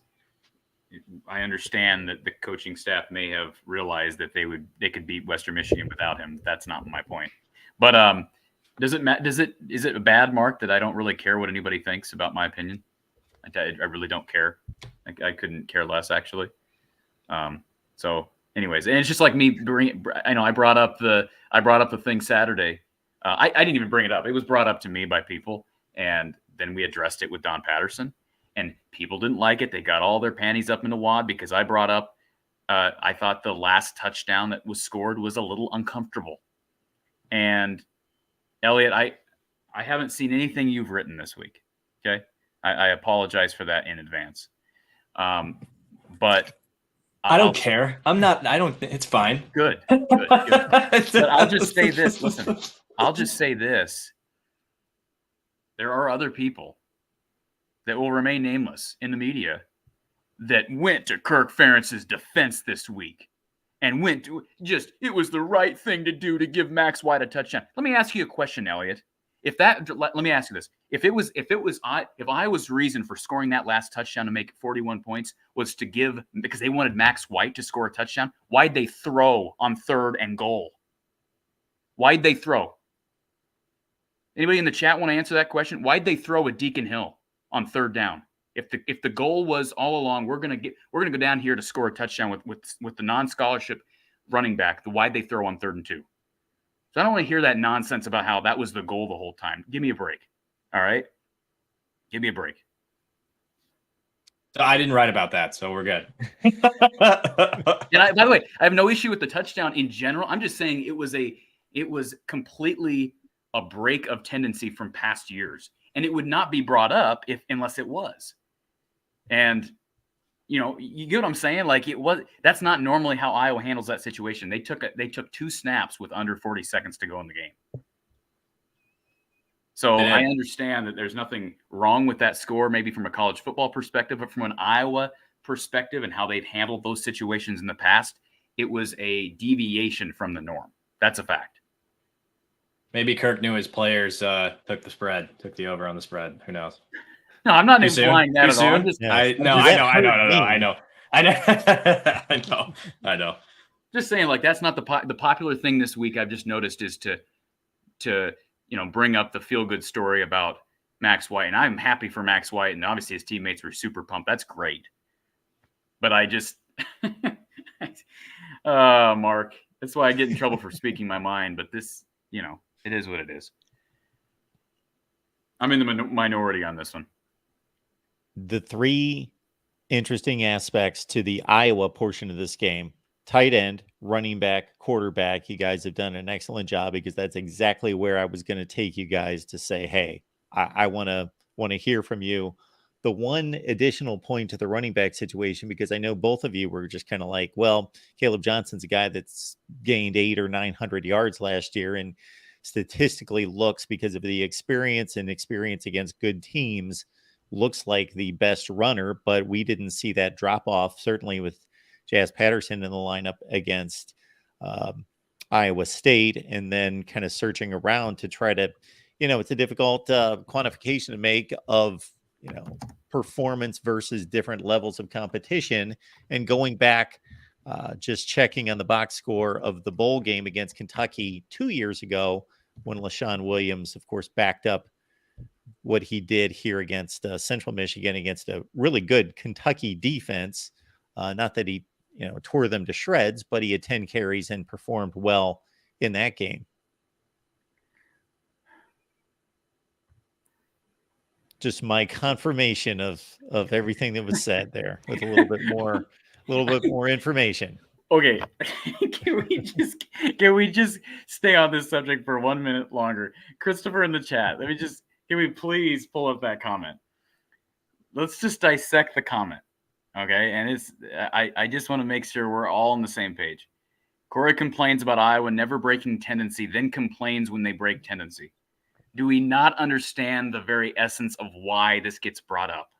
I understand that the coaching staff may have realized that they could beat Western Michigan without him. That's not my point. But is it a bad mark that I don't really care what anybody thinks about my opinion? I really don't care. I couldn't care less, actually. So anyways, and it's just like me I brought up the thing Saturday. I didn't even bring it up. It was brought up to me by people, and then we addressed it with Don Patterson, and people didn't like it. They got all their panties up in the wad because I brought up I thought the last touchdown that was scored was a little uncomfortable. And Elliot, I haven't seen anything you've written this week. Okay. I apologize for that in advance. But I don't care. It's fine. Good. But I'll just say this. Listen, I'll just say this. There are other people that will remain nameless in the media that went to Kirk Ferentz's defense this week and it was the right thing to do to give Max White a touchdown. Let me ask you a question, Elliot. Let me ask you this. If I was reason for scoring that last touchdown to make it 41 points was because they wanted Max White to score a touchdown, why'd they throw on 3rd and goal? Why'd they throw? Anybody in the chat want to answer that question? Why'd they throw a Deacon Hill on 3rd down? If the goal was all along, we're gonna go down here to score a touchdown with the non-scholarship running back, why'd they throw on 3rd and 2? So I don't want to hear that nonsense about how that was the goal the whole time. Give me a break. All right? Give me a break. So I didn't write about that, so we're good. And by the way, I have no issue with the touchdown in general. I'm just saying it was completely a break of tendency from past years. And it would not be brought up unless it was. And you get what I'm saying? Like that's not normally how Iowa handles that situation. They took 2 snaps with under 40 seconds to go in the game. So I understand that there's nothing wrong with that score, maybe from a college football perspective, but from an Iowa perspective and how they've handled those situations in the past, it was a deviation from the norm. That's a fact. Maybe Kirk knew his players took the over on the spread. Who knows? No, I'm not implying that at all. I know. Just saying, like, that's not the popular thing this week. I've just noticed is to bring up the feel good story about Max White, and I'm happy for Max White, and obviously his teammates were super pumped. That's great. But I just, Mark, that's why I get in trouble for speaking my mind. But this, it is what it is. I'm in the minority on this one. The 3 interesting aspects to the Iowa portion of this game: tight end, running back, quarterback. You guys have done an excellent job, because that's exactly where I was going to take you guys to say, hey, I want to hear from you. The one additional point to the running back situation, because I know both of you were just kind of like, well, Caleb Johnson's a guy that's gained 800 or 900 yards last year, and statistically looks, because of the experience against good teams, looks like the best runner. But we didn't see that drop off, certainly with Jazz Patterson in the lineup against Iowa State, and then kind of searching around to try to, it's a difficult quantification to make of, performance versus different levels of competition. And going back, just checking on the box score of the bowl game against Kentucky 2 years ago, when LaShawn Williams, of course, backed up what he did here against Central Michigan against a really good Kentucky defense. Not that he, tore them to shreds, but he had 10 carries and performed well in that game. Just my confirmation of everything that was said there, with a little bit more little bit more information. Okay, can we just stay on this subject for 1 minute longer? Christopher in the chat, can we please pull up that comment? Let's just dissect the comment, okay? And I just want to make sure we're all on the same page. Corey complains about Iowa never breaking tendency, then complains when they break tendency. Do we not understand the very essence of why this gets brought up?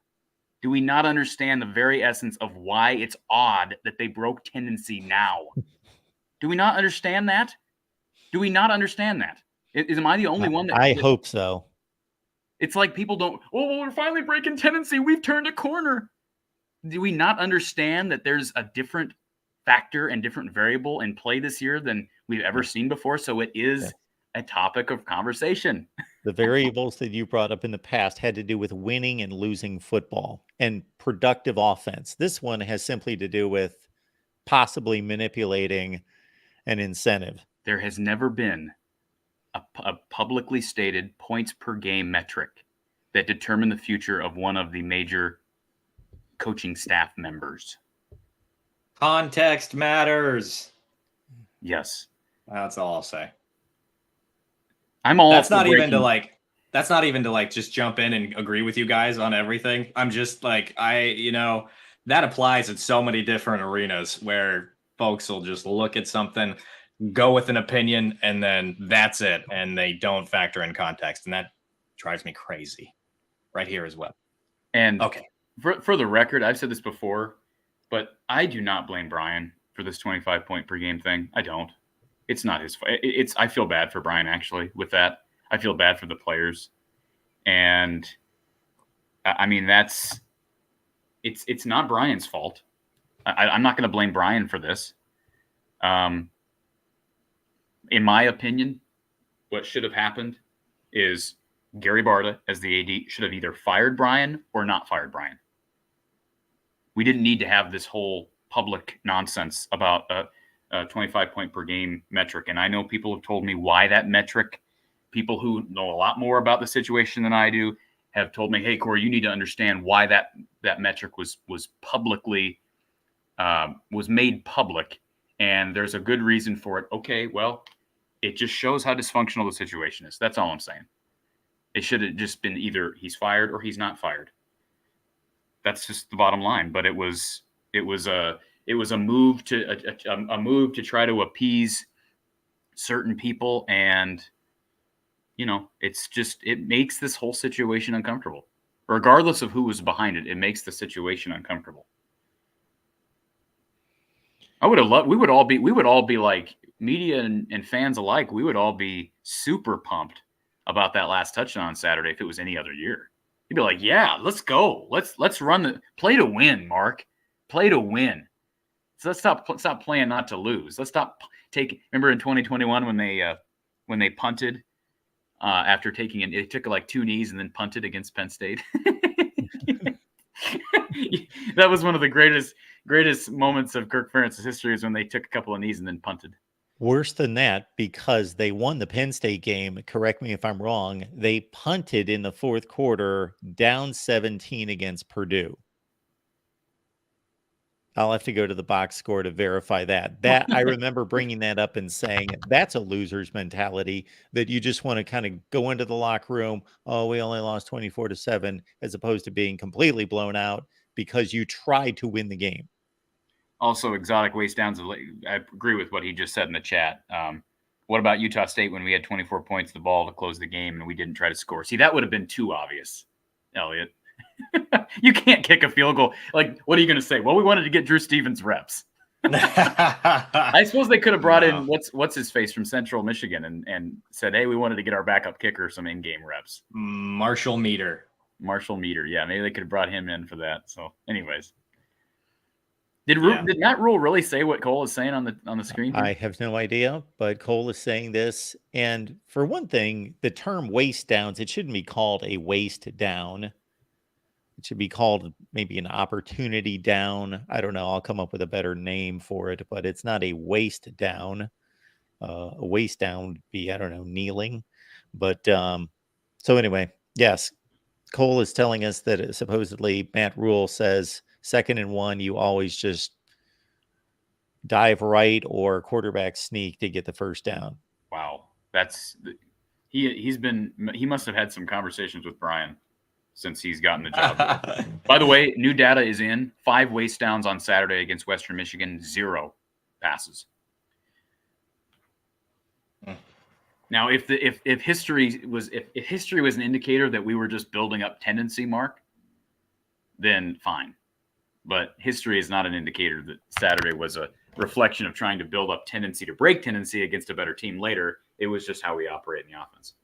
Do we not understand the very essence of why it's odd that they broke tendency now? Do we not understand that? Do we not understand that? Am I the only one that... I hope so. It's like people don't... Oh, well, we're finally breaking tendency. We've turned a corner. Do we not understand that there's a different factor and different variable in play this year than we've ever seen before? So it is a topic of conversation. The variables that you brought up in the past had to do with winning and losing football and productive offense. This one has simply to do with possibly manipulating an incentive. There has never been a publicly stated points per game metric that determine the future of one of the major coaching staff members. Context matters. Yes. That's all I'll say. I'm all... That's not even to like just jump in and agree with you guys on everything. I'm just like, that applies in so many different arenas where folks will just look at something, go with an opinion, and then that's it. And they don't factor in context. And that drives me crazy right here as well. And okay, for the record, I've said this before, but I do not blame Brian for this 25 point per game thing. I don't. It's not his fault. I feel bad for Brian, actually, with that. I feel bad for the players. And I mean, it's not Brian's fault. I'm not going to blame Brian for this. In my opinion, what should have happened is Gary Barta, as the AD, should have either fired Brian or not fired Brian. We didn't need to have this whole public nonsense about a 25 point per game metric. And I know people have told me why that metric, people who know a lot more about the situation than I do, have told me, hey, Corey, you need to understand why that metric was publicly, was made public. And there's a good reason for it. Okay, well, it just shows how dysfunctional the situation is. That's all I'm saying. It should have just been either he's fired or he's not fired. That's just the bottom line. But it was a move to try to appease certain people, and it makes this whole situation uncomfortable. Regardless of who was behind it, it makes the situation uncomfortable. We would all be like, media and fans alike, we would all be super pumped about that last touchdown on Saturday if it was any other year. You'd be like, yeah, let's go. Let's run the play to win, Mark. Play to win. So let's stop playing not to lose. Let's stop remember in 2021 when they punted after it took like 2 knees and then punted against Penn State. That was one of the greatest moments of Kirk Ferentz's history, is when they took a couple of knees and then punted. Worse than that, because they won the Penn State game, correct me if I'm wrong, they punted in the fourth quarter down 17 against Purdue. I'll have to go to the box score to verify that. I remember bringing that up and saying that's a loser's mentality, that you just want to kind of go into the locker room. Oh, we only lost 24-7, as opposed to being completely blown out because you tried to win the game. Also, exotic waste downs. I agree with what he just said in the chat. What about Utah State when we had 24 points the ball to close the game and we didn't try to score? See, that would have been too obvious, Elliot. You can't kick a field goal. Like, what are you going to say? Well, we wanted to get Drew Stevens reps. I suppose they could have brought in what's his face from Central Michigan and said, hey, we wanted to get our backup kicker some in-game reps. Marshall Meter. Yeah, maybe they could have brought him in for that. So, anyways. Did Matt Rule really say what Cole is saying on the screen here? I have no idea, but Cole is saying this. And for one thing, the term waste downs, it shouldn't be called a waste down. It should be called maybe an opportunity down. I don't know. I'll come up with a better name for it, but it's not a waste down. A waste down would be, I don't know, kneeling. But so anyway, yes, Cole is telling us that supposedly Matt Rule says 2nd and 1, you always just dive right or quarterback sneak to get the first down. Wow. He must have had some conversations with Brian since he's gotten the job. By the way, new data is in. 5 waste downs on Saturday against Western Michigan, 0 passes. Now, if history was an indicator that we were just building up tendency, Mark, then fine. But history is not an indicator that Saturday was a reflection of trying to build up tendency to break tendency against a better team later. It was just how we operate in the offense.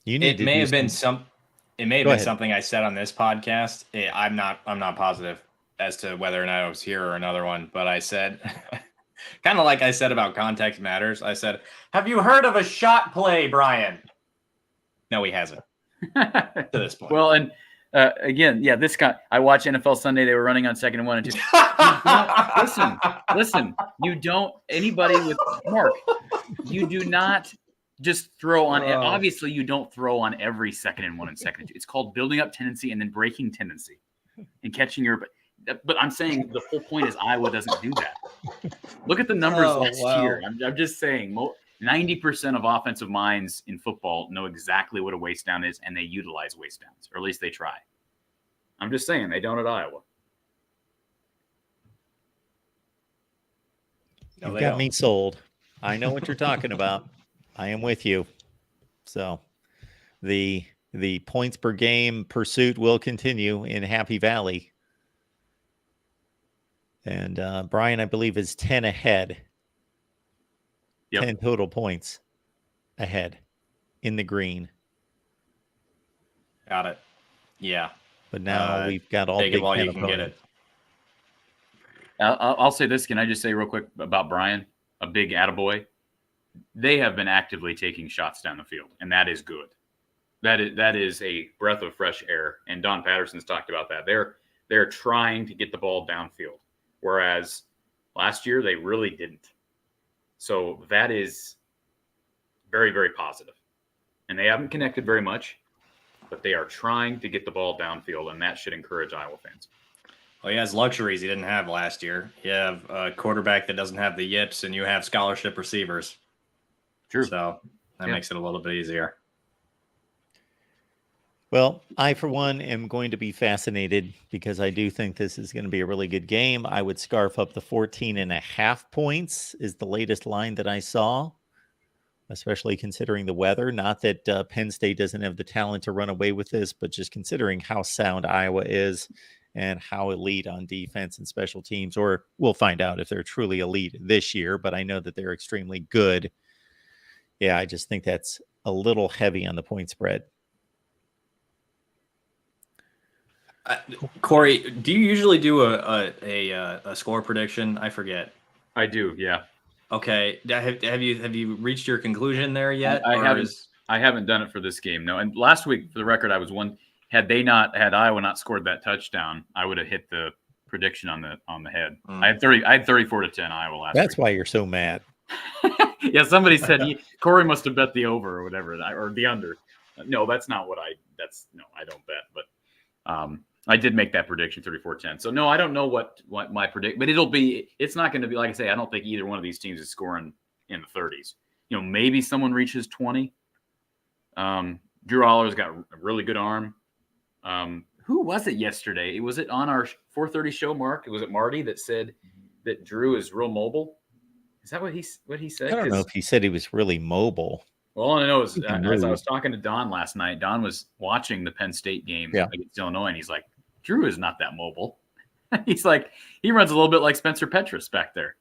It may have been something I said on this podcast. I'm not positive as to whether or not I was here or another one, but I said, kind of like I said about context matters. I said, "Have you heard of a shot play, Brian?" No, he hasn't to this point. Well, and again, yeah, this guy. I watched NFL Sunday. They were running on 2nd and 1 and 2. Listen. You don't anybody with Mark. You do not just throw on. Obviously, you don't throw on every 2nd and 1 and 2nd and 2. It's called building up tendency and then breaking tendency and catching your. But I'm saying the whole point is Iowa doesn't do that. Look at the numbers last year. I'm just saying 90% of offensive minds in football know exactly what a waste down is, and they utilize waste downs, or at least they try. I'm just saying they don't at Iowa. No, you've got me sold. I know what you're talking about. I am with you. So the points per game pursuit will continue in Happy Valley. And Brian, I believe, is 10 ahead. Yep. 10 total points ahead in the green. Got it. Yeah. But now we've got all Big Big while Ten you can get it. I'll say this. Can I just say real quick about Brian, a big attaboy? They have been actively taking shots down the field, and that is good. That is a breath of fresh air. And Don Patterson's talked about that. They're trying to get the ball downfield, whereas last year they really didn't. So that is very, very positive. And they haven't connected very much, but they are trying to get the ball downfield, and that should encourage Iowa fans. Well, he has luxuries he didn't have last year. You have a quarterback that doesn't have the yips, and you have scholarship receivers. True. So that makes it a little bit easier. Well, I, for one, am going to be fascinated because I do think this is going to be a really good game. I would scarf up the 14.5 points is the latest line that I saw, especially considering the weather. Not that Penn State doesn't have the talent to run away with this, but just considering how sound Iowa is and how elite on defense and special teams, or we'll find out if they're truly elite this year, but I know that they're extremely good. Yeah, I just think that's a little heavy on the point spread. Corey, do you usually do a score prediction? I forget. I do, yeah. Okay, have you reached your conclusion there yet? I haven't done it for this game, no. And last week, for the record, I was one. Had Iowa not scored that touchdown, I would have hit the prediction on the head. I had 34-10 Iowa last week. That's why you're so mad. Yeah, somebody said Corey must have bet the over or whatever, or the under. No, that's not what I don't bet. But I did make that prediction, 34-10. So no, I don't know what my predict, but it's not going to be, like I say, I don't think either one of these teams is scoring in the 30s. You know, maybe someone reaches 20. Drew Aller's got a really good arm. Who was it yesterday? Was it on our 4:30 show, Mark? Was it Marty that said that Drew is real mobile? Is that what he said? I don't know if he said he was really mobile. Well, all I know is as I was talking to Don last night, Don was watching the Penn State game against Illinois, and he's like, Drew is not that mobile. He's like, he runs a little bit like Spencer Petras back there.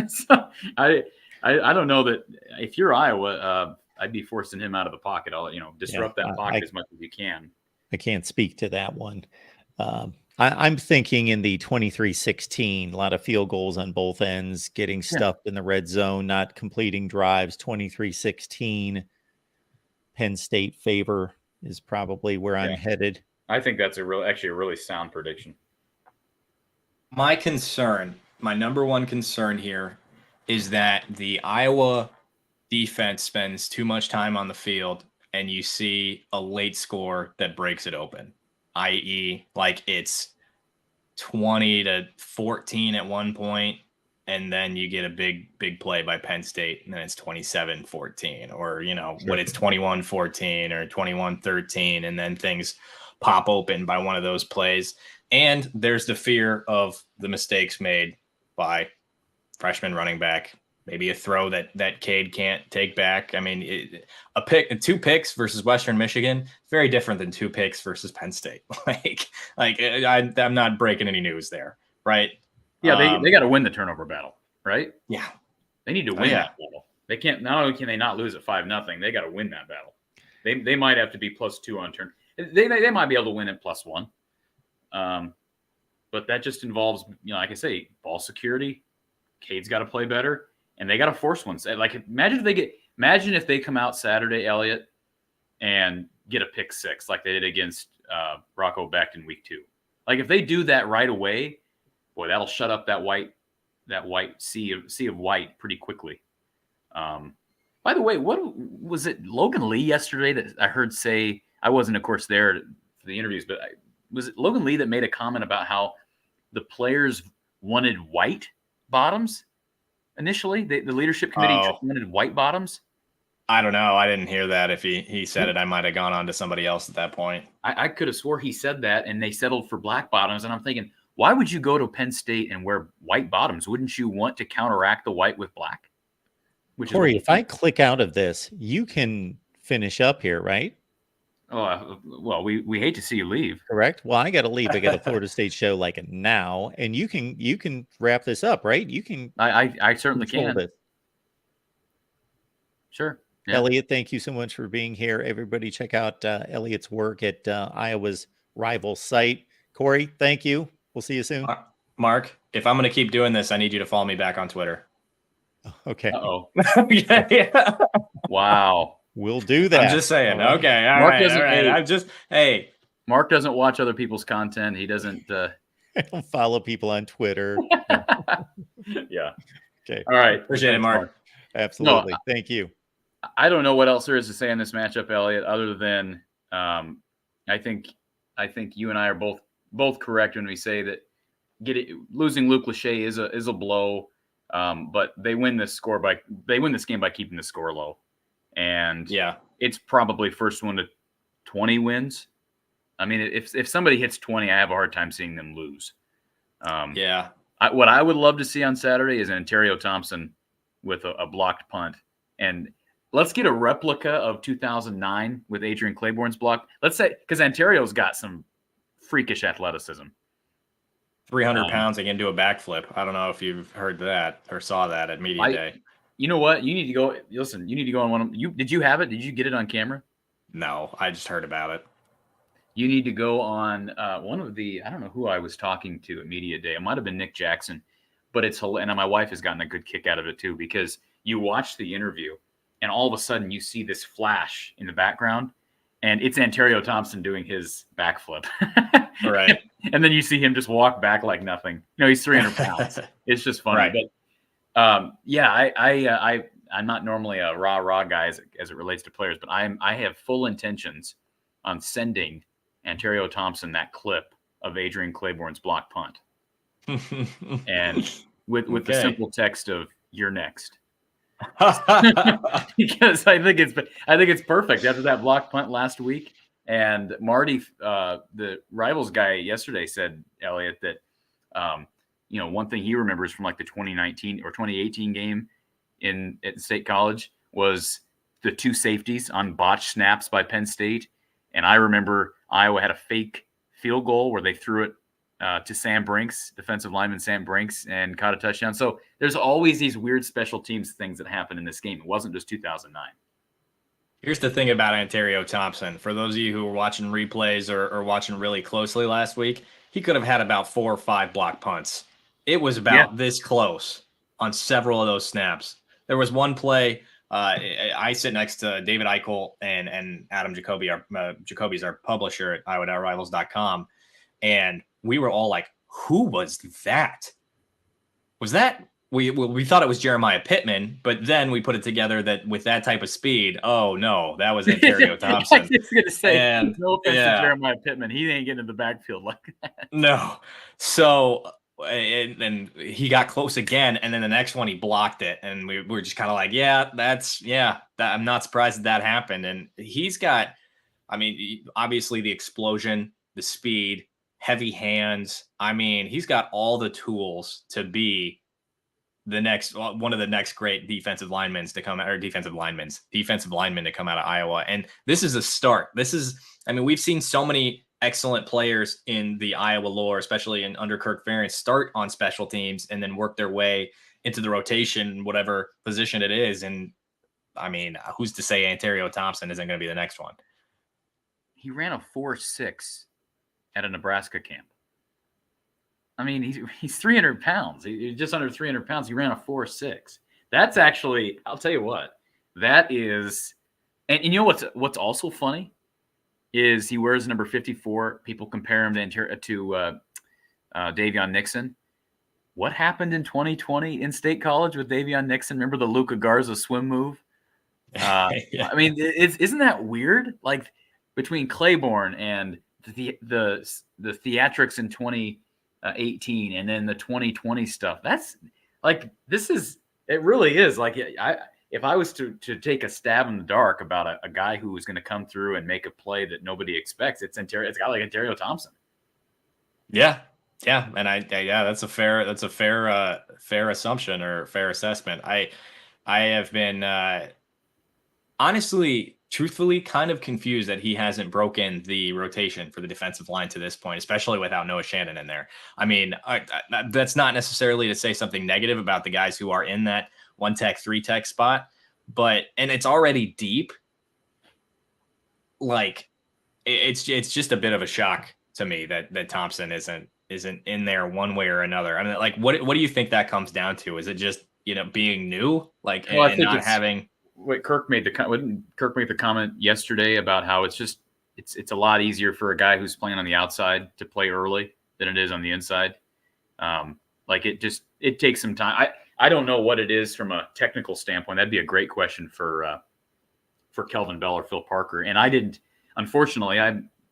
So I don't know that if you're Iowa, I'd be forcing him out of the pocket. I'll disrupt that pocket as much as you can. I can't speak to that one. I'm thinking in the 23-16, a lot of field goals on both ends, getting stuffed in the red zone, not completing drives. 23-16, Penn State favor is probably where I'm headed. I think that's actually a really sound prediction. My number one concern here is that the Iowa defense spends too much time on the field and you see a late score that breaks it open, i.e. like it's 20-14 at one point, and then you get a big play by Penn State, and then it's 27-14, or when it's 21-14 or 21-13, and then things pop open by one of those plays. And there's the fear of the mistakes made by freshman running back, maybe a throw that Cade can't take back. I mean, two picks versus Western Michigan, very different than 2 picks versus Penn State. I'm not breaking any news there, right? Yeah, they got to win the turnover battle, right? Yeah, they need to win that battle. They can't. Not only can they not lose at 5-0, they got to win that battle. They might have to be +2 on turn. They might be able to win at +1. But that just involves, like I say, ball security. Cade's got to play better, and they got to force one. Like, imagine if they come out Saturday, Elliott, and get a pick 6 like they did against Rocco Becht in week 2. Like, if they do that right away, boy, that'll shut up that white sea of white pretty quickly. By the way, what was it? Logan Lee yesterday that I heard say, I wasn't, of course, there for the interviews, but was it Logan Lee that made a comment about how the players wanted white bottoms initially? The leadership committee wanted white bottoms. I don't know. I didn't hear that. If he said it, I might have gone on to somebody else at that point. I could have swore he said that, and they settled for black bottoms. And I'm thinking, why would you go to Penn State and wear white bottoms? Wouldn't you want to counteract the white with black? Corey, if I click out of this, you can finish up here, right? Oh, well, we hate to see you leave. Correct. Well, I got to leave. I got a Florida State show like now, and you can wrap this up, right? You can. I certainly can. This. Sure. Yeah. Elliott, thank you so much for being here. Everybody, check out Elliott's work at Iowa's rival site. Corey, thank you. We'll see you soon. Mark, if I'm going to keep doing this, I need you to follow me back on Twitter. Okay. Uh-oh. Yeah. Wow. We'll do that. I'm just saying. Okay. All Mark right. doesn't. All right. Hey, Mark doesn't watch other people's content. He doesn't. I don't follow people on Twitter. Yeah. Okay. All right. Appreciate it, Mark. Absolutely. No, thank you. I don't know what else there is to say on this matchup, Elliott, other than I think you and I are both correct when we say that losing Luke Lachey is a blow. But they win this game by keeping the score low. And yeah, it's probably first one to 20 wins. I mean, if somebody hits 20, I have a hard time seeing them lose. What I would love to see on Saturday is Ontario Thompson with a blocked punt. And let's get a replica of 2009 with Adrian Claiborne's block. Let's say, because Ontario's got some freakish athleticism. 300 pounds, they can do a backflip. I don't know if you've heard that or saw that at Media Day. You know what? You need to go. Listen, you need to go on one of them. Did you have it? Did you get it on camera? No, I just heard about it. You need to go on one of the, I don't know who I was talking to at Media Day. It might have been Nick Jackson, but it's hilarious. And my wife has gotten a good kick out of it too, because you watch the interview and all of a sudden you see this flash in the background and it's Ontario Thompson doing his backflip. Right. And then you see him just walk back like nothing. He's 300 pounds. It's just funny. Right. But I'm not normally a rah guy as it relates to players, but I have full intentions on sending Ontario Thompson that clip of Adrian Claiborne's block punt, and with the simple text of "You're next," because I think it's perfect after that block punt last week. And Marty, the Rivals guy yesterday, said, Elliott, that one thing he remembers from like the 2019 or 2018 game at State College was the 2 safeties on botched snaps by Penn State. And I remember Iowa had a fake field goal where they threw it to Sam Brinks, defensive lineman Sam Brinks, and caught a touchdown. So there's always these weird special teams things that happen in this game. It wasn't just 2009. Here's the thing about Ontario Thompson. For those of you who were watching replays or watching really closely last week, he could have had about 4 or 5 block punts. It was about this close on several of those snaps. There was one play. I sit next to David Eichel and Adam Jacoby. Jacoby's our publisher at Iowa.Rivals.com. And we were all like, who was that? Was we thought it was Jeremiah Pittman, but then we put it together that with that type of speed, oh no, that was Ontario Thompson. I was just gonna say, And no offense to Jeremiah Pittman, he ain't getting in the backfield like that. No. So and he got close again, and then the next one he blocked it, and we were just kind of like, I'm not surprised that happened. And he's got, I mean, obviously the explosion, the speed, heavy hands. I mean, he's got all the tools to be one of the next great defensive linemen to come out of Iowa. And this is a start. We've seen so many excellent players in the Iowa lore, especially under Kirk Ferentz, start on special teams and then work their way into the rotation, whatever position it is. And I mean, who's to say Ontario Thompson isn't going to be the next one? He ran a 4.6 at a Nebraska camp. I mean, he's 300 pounds. He's just under 300 pounds. He ran a 4.6. That's actually, I'll tell you what, that is, and you know what's also funny is he wears number 54. People compare him to Davion Nixon. What happened in 2020 in State College with Davion Nixon? Remember the Luka Garza swim move? Yeah. I mean, isn't that weird? Like between Claiborne and the theatrics in 2018 and then the 2020 stuff. That's like, it really is like, if I was to take a stab in the dark about a guy who was going to come through and make a play that nobody expects, it's a guy like Ontario Thompson. Yeah. Yeah. And that's a fair assumption or fair assessment. I have been, honestly, truthfully kind of confused that he hasn't broken the rotation for the defensive line to this point, especially without Noah Shannon in there. I mean, that's not necessarily to say something negative about the guys who are in that 1-tech, 3-tech spot, and it's already deep. Like it's just a bit of a shock to me that Thompson isn't in there one way or another. I mean, like, what do you think that comes down to? Is it just, being new, like, well, and not having? What Kirk made the comment yesterday about how it's a lot easier for a guy who's playing on the outside to play early than it is on the inside. Like it takes some time. I don't know what it is from a technical standpoint. That'd be a great question for Kelvin Bell or Phil Parker. And unfortunately,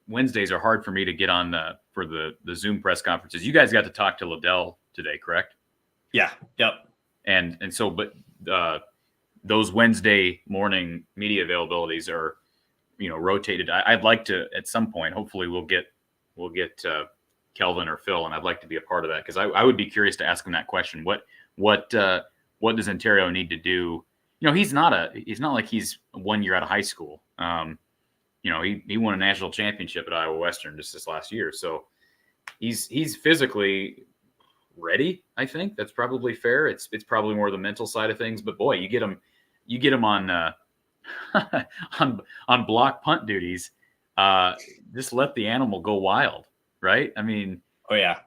Wednesdays are hard for me to get on for the Zoom press conferences. You guys got to talk to Liddell today, correct? Yeah. Yep. And so, but those Wednesday morning media availabilities are, rotated. I'd like to, at some point, hopefully we'll get Kelvin or Phil, and I'd like to be a part of that because I would be curious to ask him that question. What does Ontario need to do? He's not like he's 1 year out of high school. He won a national championship at Iowa Western just this last year. So he's physically ready. I think that's probably fair. It's probably more the mental side of things, but boy, you get him on on block punt duties. Just let the animal go wild. Right. I mean, oh yeah.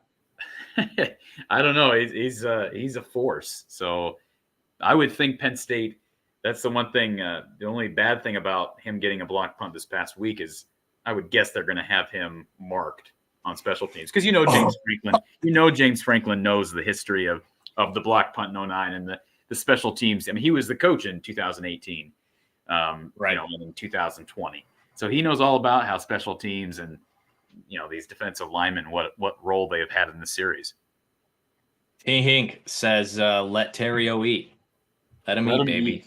I don't know. He's a force. So I would think Penn State, that's the one thing, the only bad thing about him getting a block punt this past week is I would guess they're going to have him marked on special teams. Because James Franklin knows the history of the block punt in 09 and the special teams. I mean, he was the coach in 2018, right, and in 2020. So he knows all about how special teams and these defensive linemen, what role they have had in the series. T. Hink says, let Terrio eat. Let him eat, baby.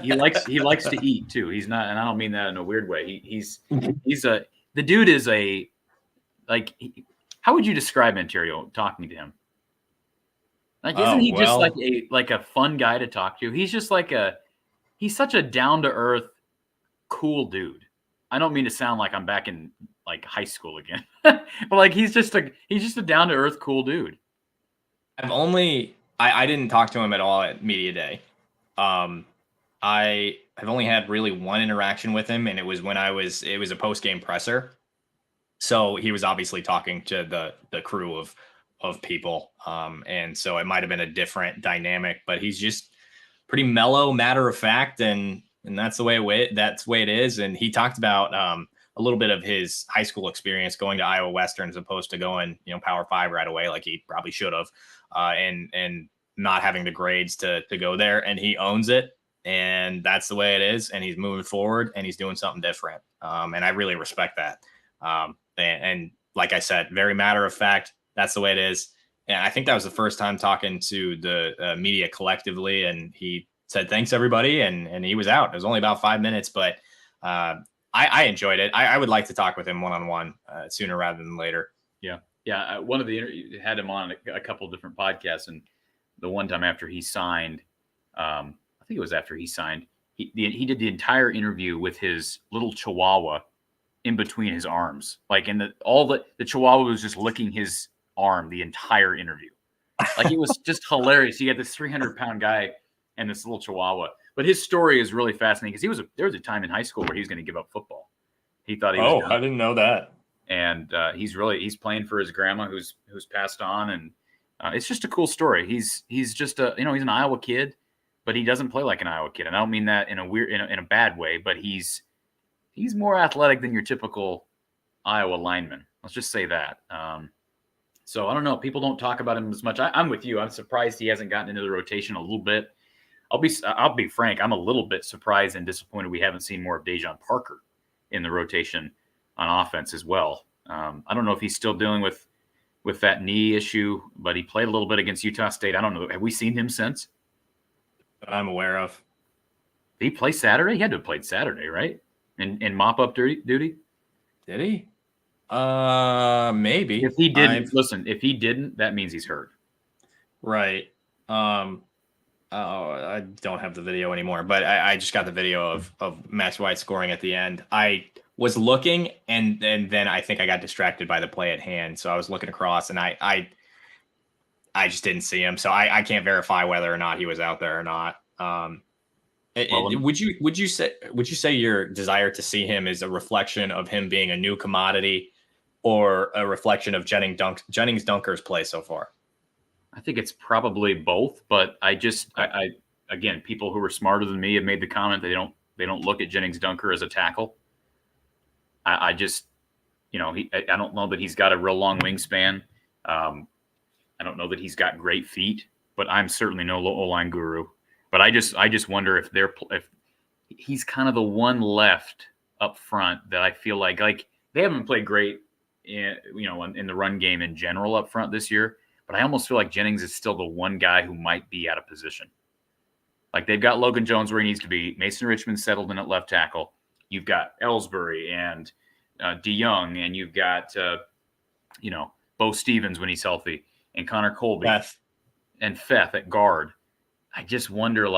He likes to eat too. He's not, and I don't mean that in a weird way. The dude is how would you describe Ontario talking to him? Like, isn't he just like a fun guy to talk to? He's just he's such a down to earth, cool dude. I don't mean to sound like I'm back in like high school again, but like he's just a down to earth, cool dude. I didn't talk to him at all at Media Day. I have only had really one interaction with him, and it was when it was a post-game presser. So he was obviously talking to the crew of people. And so it might've been a different dynamic, but he's just pretty mellow, matter of fact. And that's the way it is. And he talked about, a little bit of his high school experience going to Iowa Western as opposed to going, Power 5 right away, like he probably should have. And not having the grades to go there, and he owns it, and that's the way it is, and he's moving forward, and he's doing something different, and I really respect that. And like I said, very matter of fact, that's the way it is. And I think that was the first time talking to the media collectively, and he said thanks everybody, and he was out. It was only about 5 minutes, but I enjoyed it. I would like to talk with him one-on-one sooner rather than later. Yeah. One of the had him on a couple of different podcasts, and the one time after he signed, I think it was after he signed, he did the entire interview with his little Chihuahua in between his arms, like the Chihuahua was just licking his arm the entire interview. Like, it was just hilarious. You got this 300-pound guy and this little Chihuahua. But his story is really fascinating because there was a time in high school where he was going to give up football. He thought he was. I didn't know that. And he's playing for his grandma who's passed on, and it's just a cool story. He's just he's an Iowa kid, but he doesn't play like an Iowa kid. And I don't mean that in a bad way, but he's more athletic than your typical Iowa lineman. Let's just say that. So I don't know. People don't talk about him as much. I'm with you. I'm surprised he hasn't gotten into the rotation a little bit. I'll be frank. I'm a little bit surprised and disappointed we haven't seen more of Dejon Parker in the rotation on offense as well. I don't know if he's still dealing with that knee issue, but he played a little bit against Utah State. I don't know. Have we seen him since? That I'm aware of. Did he play Saturday? He had to have played Saturday, right? In mop-up duty? Did he? Maybe. If he didn't, listen, if he didn't, that means he's hurt. Right. I don't have the video anymore, but I just got the video of Max White scoring at the end. I was looking, and then I think I got distracted by the play at hand. So I was looking across, and I just didn't see him. So I can't verify whether or not he was out there or not. Would you say your desire to see him is a reflection of him being a new commodity, or a reflection of Jennings Dunker's play so far? I think it's probably both, but I again, people who are smarter than me have made the comment they don't look at Jennings Dunker as a tackle. I just, I don't know that he's got a real long wingspan. I don't know that he's got great feet, but I'm certainly no O-line guru. But I just wonder if he's kind of the one left up front that I feel like they haven't played great in the run game in general up front this year. But I almost feel like Jennings is still the one guy who might be out of position. Like, they've got Logan Jones where he needs to be. Mason Richmond settled in at left tackle. You've got Ellsbury and DeYoung, and you've got Bo Stevens when he's healthy, and Connor Colby and Feth at guard. I just wonder,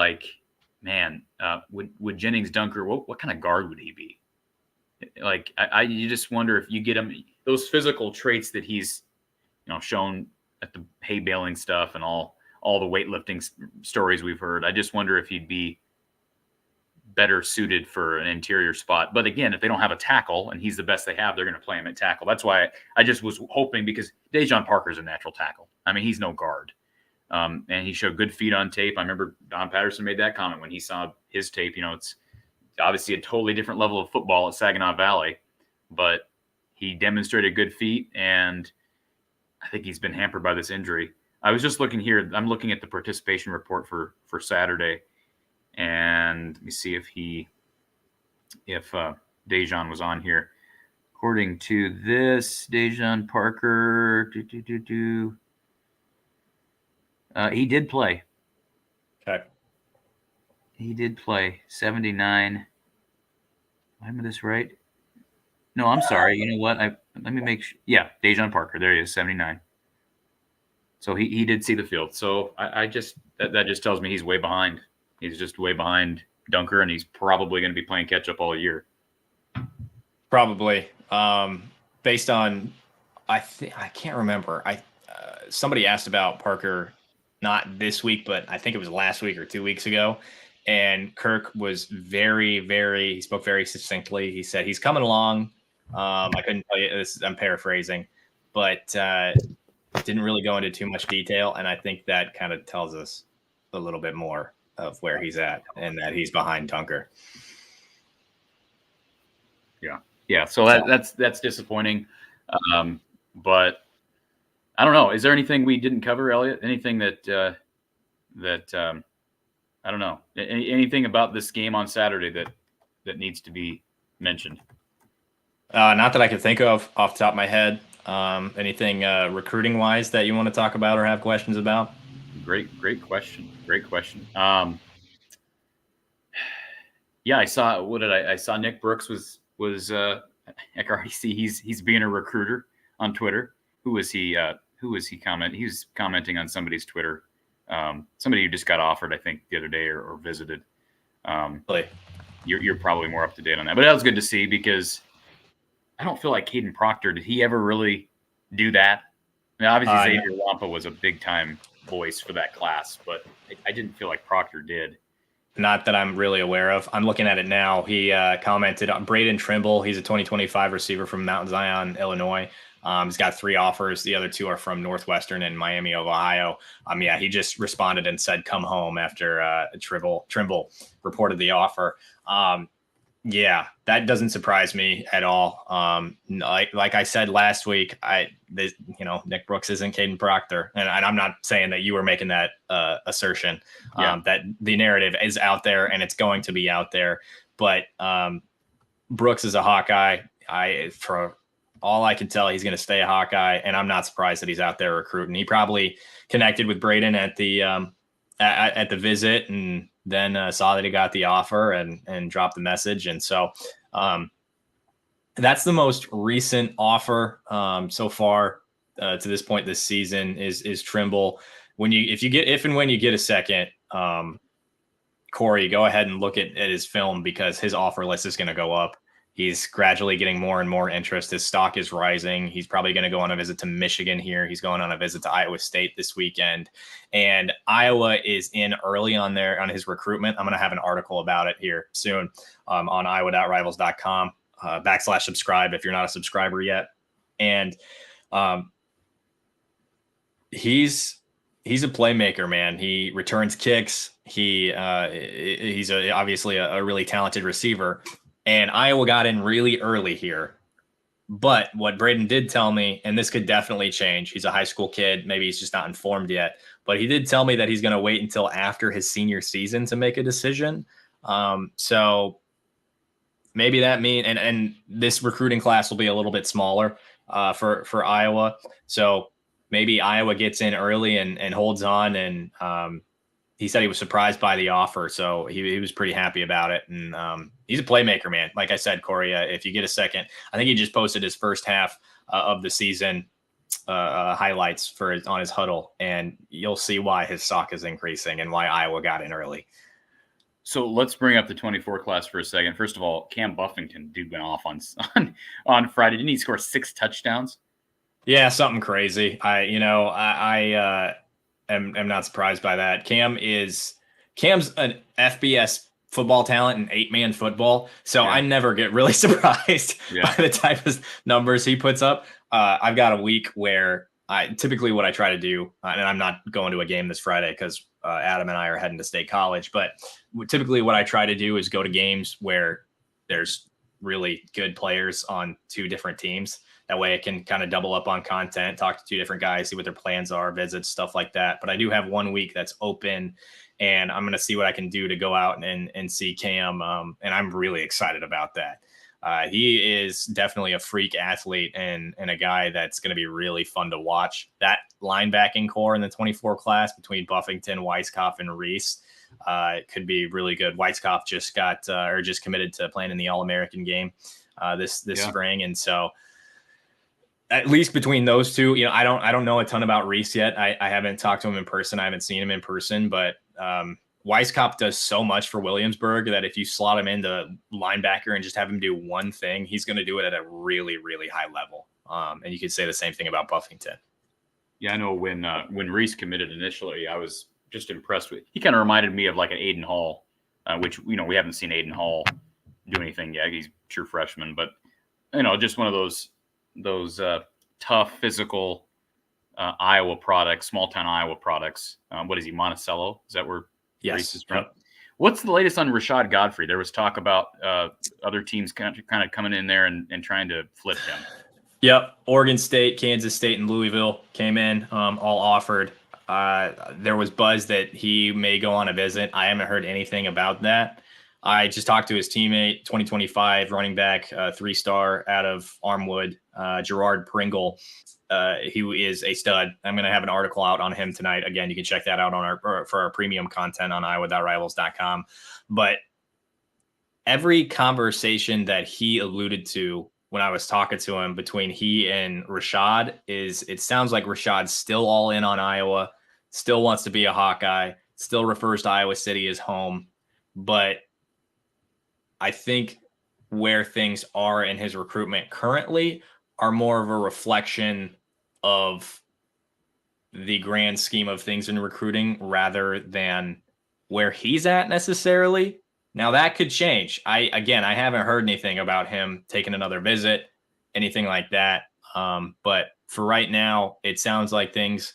would Jennings Dunker, what kind of guard would he be? Like, you just wonder if you get him those physical traits that he's shown at the hay baling stuff and all the weightlifting stories we've heard. I just wonder if he'd be better suited for an interior spot. But again, if they don't have a tackle and he's the best they have, they're going to play him at tackle. That's why I just was hoping, because Dejon Parker's a natural tackle. I mean, he's no guard. And he showed good feet on tape. I remember Don Patterson made that comment when he saw his tape. It's obviously a totally different level of football at Saginaw Valley, but he demonstrated good feet, and I think he's been hampered by this injury. I was just looking here. I'm looking at the participation report for Saturday, and let me see if Dejon was on here. According to this, Dejon Parker, he did play. Okay. He did play 79. Am I this right? No, I'm sorry. You know what? Let me make sure. Yeah, Dejon Parker. There he is, 79. So he did see the field. So I just that just tells me he's way behind. He's just way behind Dunker, and he's probably going to be playing catch up all year. Probably, based on I can't remember. Somebody asked about Parker, not this week, but I think it was last week or 2 weeks ago. And Kirk was he spoke very succinctly. He said he's coming along. I couldn't tell you this. I'm paraphrasing, but didn't really go into too much detail. And I think that kind of tells us a little bit more of where he's at, and that he's behind Dunker. Yeah. So that's disappointing. But I don't know. Is there anything we didn't cover, Elliot? Anything that that I don't know. Anything about this game on Saturday that needs to be mentioned? Not that I can think of off the top of my head. Anything recruiting wise that you want to talk about or have questions about? Great question. Yeah, I saw. What did I saw? Nick Brooks was I can already see he's being a recruiter on Twitter. Who was he? He was commenting on somebody's Twitter. Somebody who just got offered, I think, the other day or visited. Really? You're probably more up to date on that, but that was good to see because I don't feel like Caden Proctor, did he ever really do that? I mean, obviously Xavier Wampa was a big time voice for that class, but I didn't feel like Proctor did. Not that I'm really aware of. I'm looking at it now. He commented on Braden Trimble. He's a 2025 receiver from Mount Zion, Illinois. He's got 3 offers. The other 2 are from Northwestern and Miami of Ohio. Yeah, he just responded and said, "Come home," after Trimble reported the offer. Yeah, that doesn't surprise me at all. Like I said last week, Nick Brooks isn't Caden Proctor, and I'm not saying that you were making that assertion. That the narrative is out there and it's going to be out there. But Brooks is a Hawkeye. For all I can tell, he's going to stay a Hawkeye, and I'm not surprised that he's out there recruiting. He probably connected with Braden at the visit and then saw that he got the offer and dropped the message. And so that's the most recent offer so far to this point this season is Trimble. If and when you get a second, Corey, go ahead and look at his film because his offer list is going to go up. He's gradually getting more and more interest. His stock is rising. He's probably going to go on a visit to Michigan here. He's going on a visit to Iowa State this weekend. And Iowa is in early on his recruitment. I'm going to have an article about it here soon on iowa.rivals.com /subscribe if you're not a subscriber yet. And he's a playmaker, man. He returns kicks. He's obviously a really talented receiver. And Iowa got in really early here. But what Braden did tell me, and this could definitely change, he's a high school kid. Maybe he's just not informed yet. But he did tell me that he's going to wait until after his senior season to make a decision. So maybe that means, and this recruiting class will be a little bit smaller for Iowa. So maybe Iowa gets in early and holds on. And he said he was surprised by the offer. So he was pretty happy about it. And he's a playmaker, man. Like I said, Corey, if you get a second, I think he just posted his first half of the season highlights on his huddle. And you'll see why his stock is increasing and why Iowa got in early. So let's bring up the 24 class for a second. First of all, Cam Buffington, dude, went off on Friday. Didn't he score 6 touchdowns? Yeah, something crazy. I am not surprised by that. Cam's an FBS football talent in 8-man football. So I never get really surprised by the type of numbers he puts up. I've got a week where typically what I try to do, and I'm not going to a game this Friday because Adam and I are heading to State College, but typically what I try to do is go to games where there's really good players on 2 different teams. That way I can kind of double up on content, talk to 2 different guys, see what their plans are, visits, stuff like that. But I do have 1 week that's open, and I'm going to see what I can do to go out and see Cam. And I'm really excited about that. He is definitely a freak athlete and a guy that's going to be really fun to watch. That linebacking core in the 24 class between Buffington, Weiskopf, and Reese could be really good. Weiskopf just committed to playing in the All-American game this spring. And so at least between those 2, I don't know a ton about Reese yet. I haven't talked to him in person. I haven't seen him in person, but Weiskopf does so much for Williamsburg that if you slot him into linebacker and just have him do one thing, he's going to do it at a really, really high level. And you could say the same thing about Buffington. Yeah, I know when Reese committed initially, I was just impressed with. He kind of reminded me of like an Aiden Hall, which we haven't seen Aiden Hall do anything yet. He's a true freshman, but just one of those tough, physical Iowa products, small town Iowa products. What is he, Monticello? Is that where Reese is from? Yep. What's the latest on Rashad Godfrey? There was talk about other teams kind of coming in there and trying to flip him. Yep. Oregon State, Kansas State, and Louisville came in, all offered. There was buzz that he may go on a visit. I haven't heard anything about that. I just talked to his teammate, 2025 running back, 3-star out of Armwood, Gerard Pringle. He is a stud. I'm going to have an article out on him tonight. Again, you can check that out on for our premium content on iowa.rivals.com. But every conversation that he alluded to when I was talking to him between he and Rashad it sounds like Rashad's still all in on Iowa, still wants to be a Hawkeye, still refers to Iowa City as home. But I think where things are in his recruitment currently are more of a reflection of the grand scheme of things in recruiting rather than where he's at necessarily. Now that could change. I haven't heard anything about him taking another visit, anything like that. But for right now, it sounds like things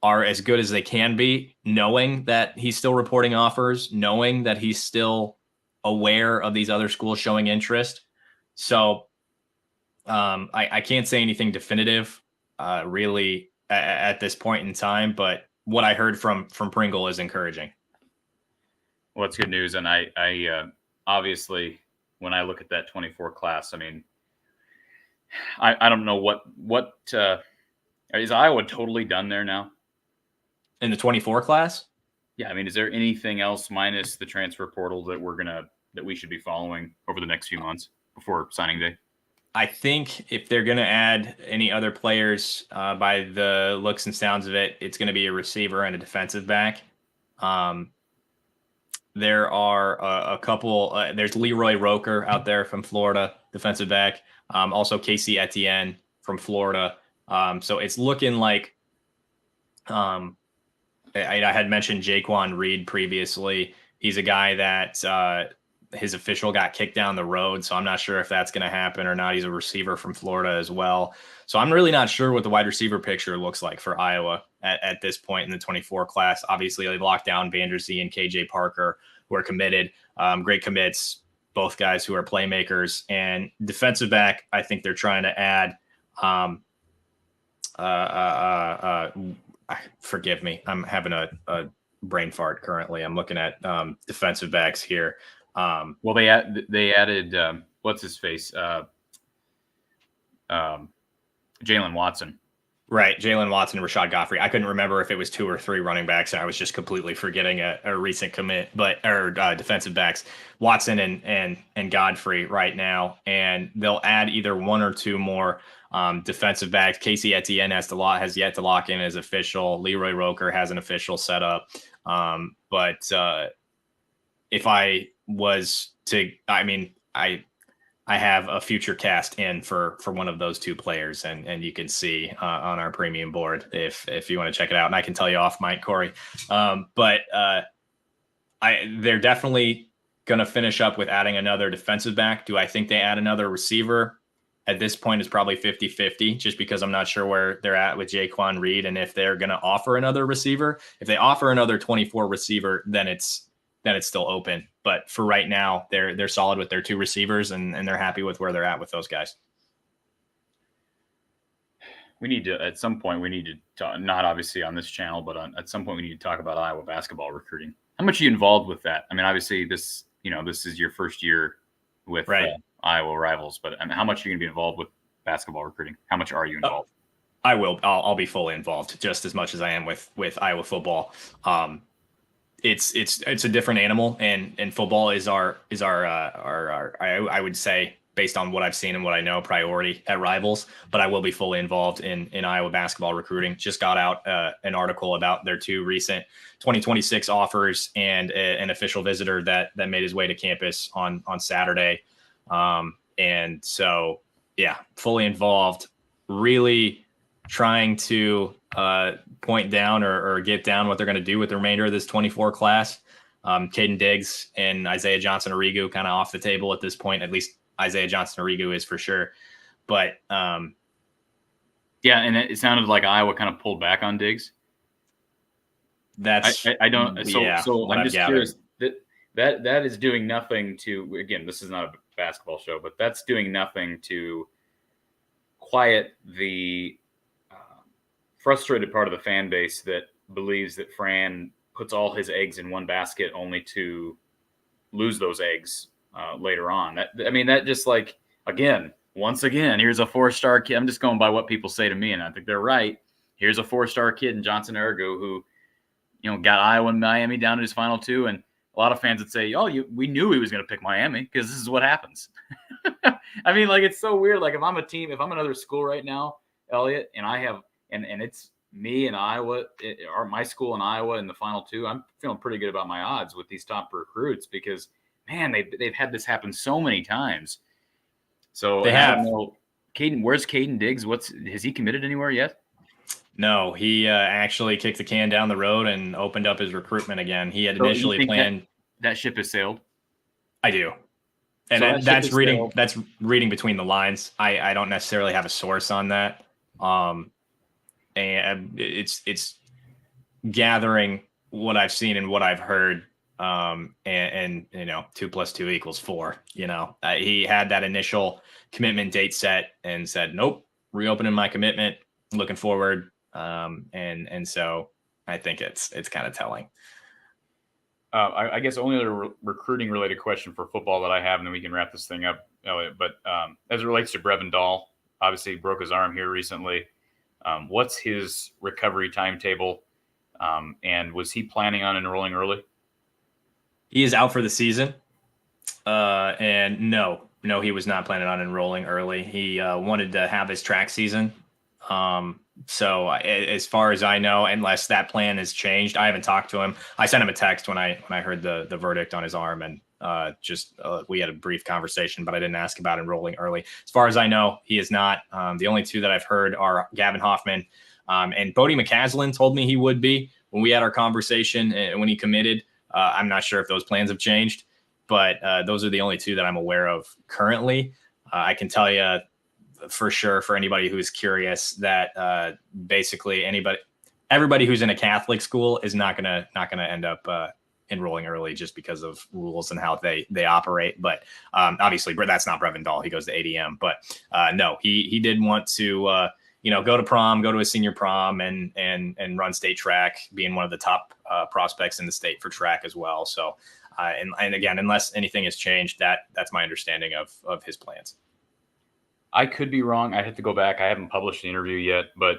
are as good as they can be, knowing that he's still reporting offers, knowing that he's still aware of these other schools showing interest. So I can't say anything definitive really at this point in time, but what I heard from Pringle is encouraging. Well, it's good news. And I obviously, when I look at that 24 class, I mean, I don't know what is Iowa totally done there now? In the 24 class? Yeah. I mean, is there anything else minus the transfer portal that we should be following over the next few months before signing day? I think if they're going to add any other players by the looks and sounds of it, it's going to be a receiver and a defensive back. There are a couple. There's Leroy Roker out there from Florida, defensive back. Also Casey Etienne from Florida. So it's looking like I had mentioned Jaquan Reed previously. He's a guy that his official got kicked down the road, so I'm not sure if that's going to happen or not. He's a receiver from Florida as well. So I'm really not sure what the wide receiver picture looks like for Iowa at this point in the 24 class. Obviously, they've locked down Vanderzee and KJ Parker, who are committed. Great commits, both guys who are playmakers. And defensive back, I think they're trying to add forgive me, I'm having a brain fart currently. I'm looking at defensive backs here. Well, they added what's his face, Jalen Watson. Right, Jalen Watson and Rashad Godfrey. I couldn't remember if it was 2 or 3 running backs, and I was just completely forgetting a recent commit. But defensive backs, Watson and Godfrey right now, and they'll add either 1 or 2 more defensive backs. Casey Etienne has yet to lock in as official. Leroy Roker has an official setup. But if I was to, I have a future cast in for one of those 2 players, and you can see on our premium board if you want to check it out, and I can tell you off mic, Corey. But they're definitely going to finish up with adding another defensive back. Do I think they add another receiver? At this point, it's probably 50-50, just because I'm not sure where they're at with Jaquan Reed and if they're going to offer another receiver. If they offer another 24 receiver, then it's still open. But for right now, they're solid with their 2 receivers, and they're happy with where they're at with those guys. We need to, at some point, talk, not obviously on this channel, but at some point we need to talk about Iowa basketball recruiting. How much are you involved with that? I mean, obviously this is your first year with Iowa Rivals, but how much are you going to be involved with basketball recruiting? How much are you involved? I will. I'll be fully involved, just as much as I am with Iowa football. It's a different animal, and football is our I would say, based on what I've seen and what I know, priority at Rivals. But I will be fully involved in Iowa basketball recruiting. Just got out an article about their 2 recent 2026 offers and an official visitor that made his way to campus on Saturday. And so, yeah, fully involved, really trying to point down or get down what they're going to do with the remainder of this 24 class. Caden Diggs and Isaiah Johnson-Arrigu kind of off the table at this point. At least Isaiah Johnson-Arrigu is for sure. But yeah, and it sounded like Iowa kind of pulled back on Diggs. That's I don't. So yeah, so I'm just curious that is doing nothing to. Again, this is not a basketball show, but that's doing nothing to quiet the frustrated part of the fan base that believes that Fran puts all his eggs in one basket only to lose those eggs later on. That just like, once again, here's a 4-star kid. I'm just going by what people say to me, and I think they're right. Here's a 4-star kid in Johnson Ergo who, got Iowa and Miami down to his final 2. And a lot of fans would say, we knew he was going to pick Miami because this is what happens. I mean, like, it's so weird. Like, if I'm a team, if I'm another school right now, Elliot, and I have, and it's me and Iowa, or my school in Iowa in the final 2, I'm feeling pretty good about my odds with these top recruits because, man, they've had this happen so many times. So they have. Caden, where's Caden Diggs? Has he committed anywhere yet? No, he actually kicked the can down the road and opened up his recruitment again. He had initially planned. That ship has sailed? I do. And that's reading between the lines. I don't necessarily have a source on that. And it's gathering what I've seen and what I've heard. And 2 + 2 = 4. He had that initial commitment date set and said, nope, reopening my commitment, looking forward. And so I think it's kind of telling. I guess only other recruiting related question for football that I have, and then we can wrap this thing up, Elliot. But as it relates to Brevin Dahl, obviously he broke his arm here recently. What's his recovery timetable? And was he planning on enrolling early? He is out for the season. And no, he was not planning on enrolling early. He wanted to have his track season. So as far as I know, unless that plan has changed, I haven't talked to him. I sent him a text when I heard the verdict on his arm, and we had a brief conversation, but I didn't ask about enrolling early. As far as I know, he is not. The only 2 that I've heard are Gavin Hoffman, and Bodie McCaslin told me he would be when we had our conversation and when he committed. I'm not sure if those plans have changed, but those are the only 2 that I'm aware of currently. I can tell you for sure, for anybody who's curious, that basically everybody who's in a Catholic school is not gonna end up enrolling early just because of rules and how they operate. But obviously that's not Brevin Dahl. He goes to ADM, but no, he did want to go to prom, go to a senior prom, and run state track, being one of the top prospects in the state for track as well. So and again, unless anything has changed, that's my understanding of his plans. I could be wrong. I have to go back. I haven't published the interview yet, but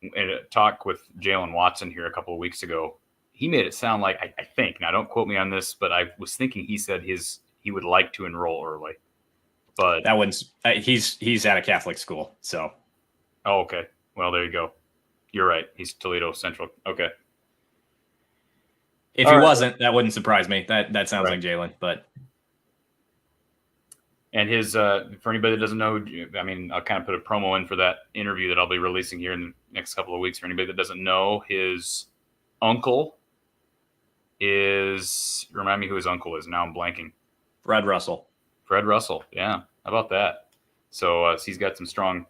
in a talk with Jalen Watson here a couple of weeks ago, he made it sound like, I think, now don't quote me on this, but I was thinking he said he would like to enroll early. But that one's he's at a Catholic school, so. Oh, okay. Well, there you go. You're right. He's Toledo Central. Okay. If he wasn't, that wouldn't surprise me. That sounds like Jalen, but. And his, for anybody that doesn't know, I mean, I'll kind of put a promo in for that interview that I'll be releasing here in the next couple of weeks. For anybody that doesn't know, his uncle remind me who his uncle is. Now I'm blanking. Fred Russell. Yeah. How about that? So he's got some strong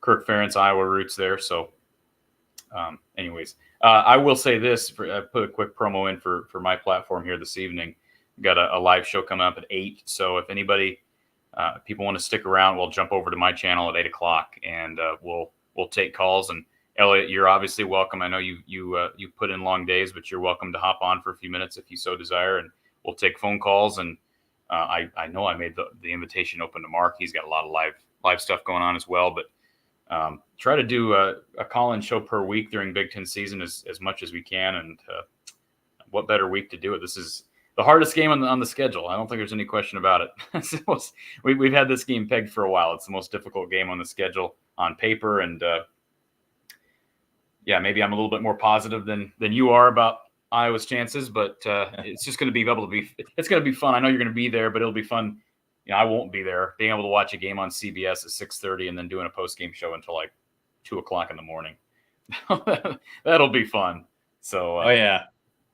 Kirk Ferentz, Iowa roots there. So anyways, I will say this, I put a quick promo in for my platform here this evening. We've got a live show coming up at 8. So if anybody, people want to stick around, we'll jump over to my channel at 8 o'clock, and we'll take calls. And Elliot, you're obviously welcome. I know you put in long days, but you're welcome to hop on for a few minutes if you so desire, and we'll take phone calls. And I know I made the invitation open to Mark. He's got a lot of live stuff going on as well, but try to do a call-in show per week during Big Ten season as much as we can. And what better week to do it? This is the hardest game on the schedule. I don't think there's any question about it. We've had this game pegged for a while. It's the most difficult game on the schedule on paper. And yeah, maybe I'm a little bit more positive than you are about Iowa's chances, but it's just going to be it's going to be fun. I know you're going to be there, but it'll be fun. I won't be there. Being able to watch a game on CBS at 6:30 and then doing a post-game show until like 2 o'clock in the morning. That'll be fun. So oh yeah,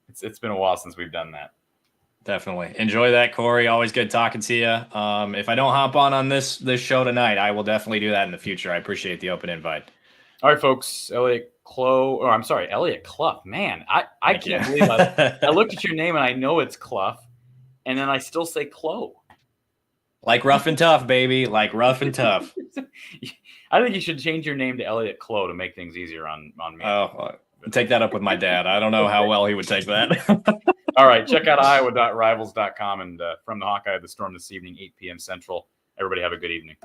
it's been a while since we've done that. Definitely enjoy that, Corey. Always good talking to you. If I don't hop on this show tonight, I will definitely do that in the future. I appreciate the open invite. All right, folks. Elliot Clough. Man, I can't believe I looked at your name and I know it's Clough, and then I still say Clough. Like rough and tough, baby. Like rough and tough. I think you should change your name to Elliot Clough to make things easier on me. Oh, Take that up with my dad. I don't know how well he would take that. All right, check out iowa.rivals.com and from the Hawkeye, the Storm this evening, 8 p.m. Central. Everybody have a good evening.